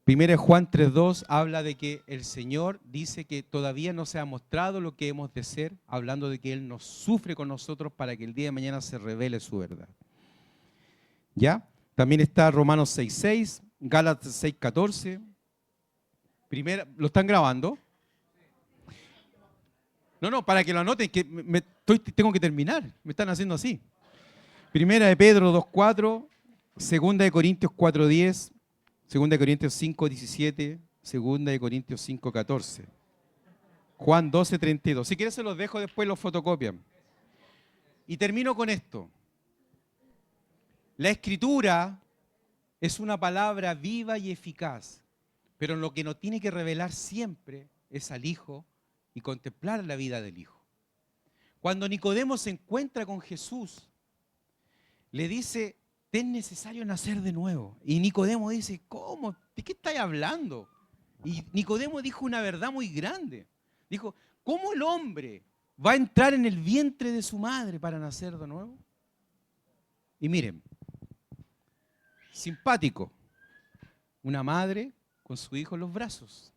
1 Juan 3:2 habla de que el Señor dice que todavía no se ha mostrado lo que hemos de ser, hablando de que Él nos sufre con nosotros para que el día de mañana se revele su verdad. ¿Ya? También está Romanos 6:6, Gálatas 6:14. ¿Lo están grabando? No, para que lo anoten, que tengo que terminar, me están haciendo así. 1 de Pedro 2:4, 2 de Corintios 4:10, 2 de Corintios 5:17, 2 de Corintios 5:14. Juan 12:32. Si quieren se los dejo, después los fotocopian. Y termino con esto. La Escritura es una palabra viva y eficaz, pero lo que nos tiene que revelar siempre es al Hijo y contemplar la vida del Hijo. Cuando Nicodemo se encuentra con Jesús, le dice, te es necesario nacer de nuevo. Y Nicodemo dice, ¿cómo? ¿De qué estáis hablando? Y Nicodemo dijo una verdad muy grande. Dijo, ¿cómo el hombre va a entrar en el vientre de su madre para nacer de nuevo? Y miren, simpático, una madre con su hijo en los brazos.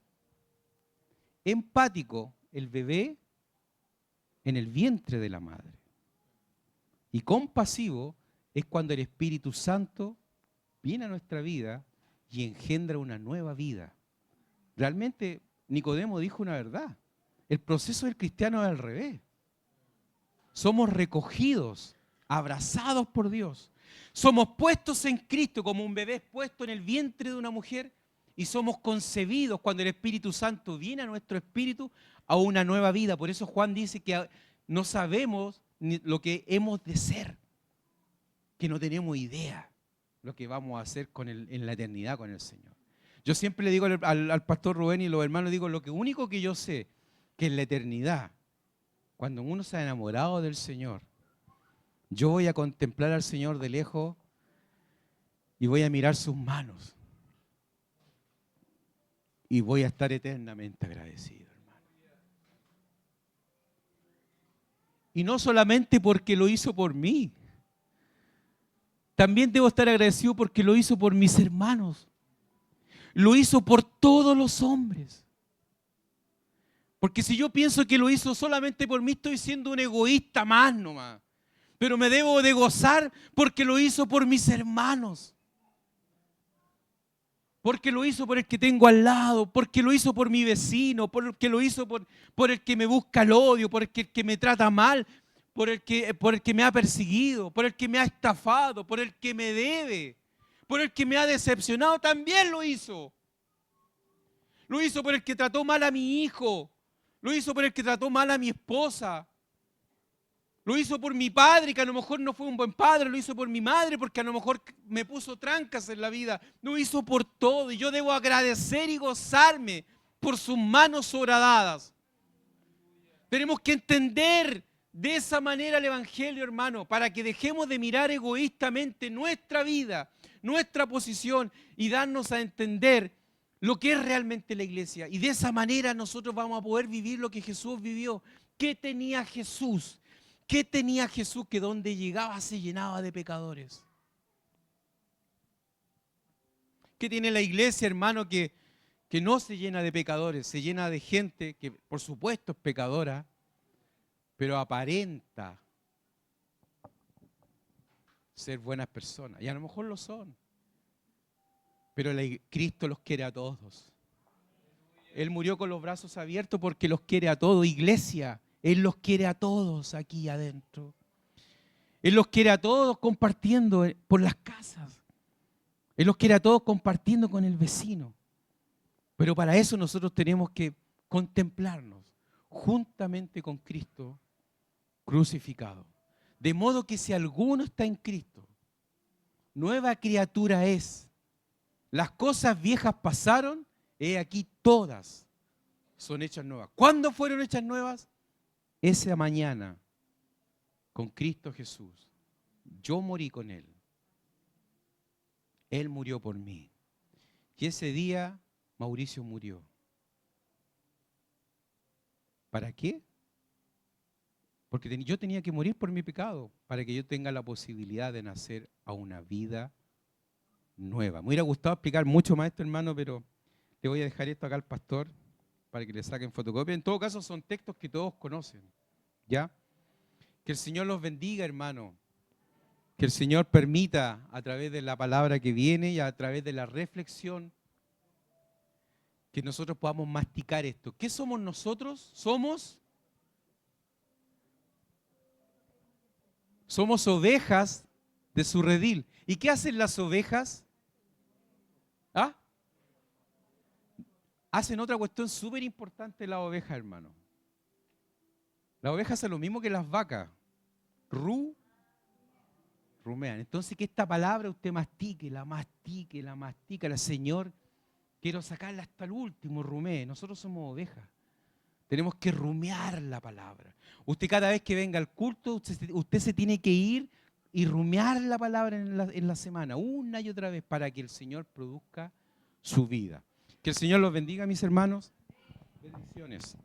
Empático, el bebé en el vientre de la madre. Y compasivo es cuando el Espíritu Santo viene a nuestra vida y engendra una nueva vida. Realmente Nicodemo dijo una verdad. El proceso del cristiano es al revés. Somos recogidos, abrazados por Dios. Somos puestos en Cristo como un bebé puesto en el vientre de una mujer y somos concebidos cuando el Espíritu Santo viene a nuestro espíritu a una nueva vida. Por eso Juan dice que no sabemos lo que hemos de ser, que no tenemos idea lo que vamos a hacer en la eternidad con el Señor. Yo siempre le digo al pastor Rubén y los hermanos, digo, lo único que yo sé, que en la eternidad, cuando uno se ha enamorado del Señor, yo voy a contemplar al Señor de lejos y voy a mirar sus manos. Y voy a estar eternamente agradecido, hermano. Y no solamente porque lo hizo por mí. También debo estar agradecido porque lo hizo por mis hermanos. Lo hizo por todos los hombres. Porque si yo pienso que lo hizo solamente por mí, estoy siendo un egoísta más nomás. Pero me debo de gozar porque lo hizo por mis hermanos. Porque lo hizo por el que tengo al lado, porque lo hizo por mi vecino, porque lo hizo por el que me busca el odio, por el que me trata mal, por el que me ha perseguido, por el que me ha estafado, por el que me debe, por el que me ha decepcionado, también lo hizo. Lo hizo por el que trató mal a mi hijo, lo hizo por el que trató mal a mi esposa, Lo hizo por mi padre, que a lo mejor no fue un buen padre. Lo hizo por mi madre, porque a lo mejor me puso trancas en la vida. Lo hizo por todo. Y yo debo agradecer y gozarme por sus manos horadadas. Tenemos que entender de esa manera el Evangelio, hermano, para que dejemos de mirar egoístamente nuestra vida, nuestra posición y darnos a entender lo que es realmente la iglesia. Y de esa manera nosotros vamos a poder vivir lo que Jesús vivió. ¿Qué tenía Jesús? ¿Qué tenía Jesús que donde llegaba se llenaba de pecadores? ¿Qué tiene la iglesia, hermano, que no se llena de pecadores? Se llena de gente que por supuesto es pecadora, pero aparenta ser buenas personas. Y a lo mejor lo son. Pero Cristo los quiere a todos. Él murió con los brazos abiertos porque los quiere a todos. Iglesia, Él los quiere a todos aquí adentro. Él los quiere a todos compartiendo por las casas. Él los quiere a todos compartiendo con el vecino. Pero para eso nosotros tenemos que contemplarnos juntamente con Cristo crucificado. De modo que si alguno está en Cristo, nueva criatura es. Las cosas viejas pasaron, he aquí todas son hechas nuevas. ¿Cuándo fueron hechas nuevas? Esa mañana, con Cristo Jesús. Yo morí con Él. Él murió por mí. Y ese día Mauricio murió. ¿Para qué? Porque yo tenía que morir por mi pecado, para que yo tenga la posibilidad de nacer a una vida nueva. Me hubiera gustado explicar mucho más esto, hermano, pero le voy a dejar esto acá al pastor para que le saquen fotocopia. En todo caso, son textos que todos conocen, ¿ya? Que el Señor los bendiga, hermano. Que el Señor permita, a través de la palabra que viene y a través de la reflexión, que nosotros podamos masticar esto. ¿Qué somos nosotros? Somos ovejas de su redil. ¿Y qué hacen las ovejas? ¿Ah? Hacen otra cuestión súper importante las ovejas, hermano. Las ovejas hacen lo mismo que las vacas. Rumean. Entonces que esta palabra usted mastique, la Señor, quiero sacarla hasta el último, rumee. Nosotros somos ovejas. Tenemos que rumear la palabra. Usted cada vez que venga al culto, usted se tiene que ir y rumear la palabra en la semana, una y otra vez, para que el Señor produzca su vida. Que el Señor los bendiga, mis hermanos. Bendiciones.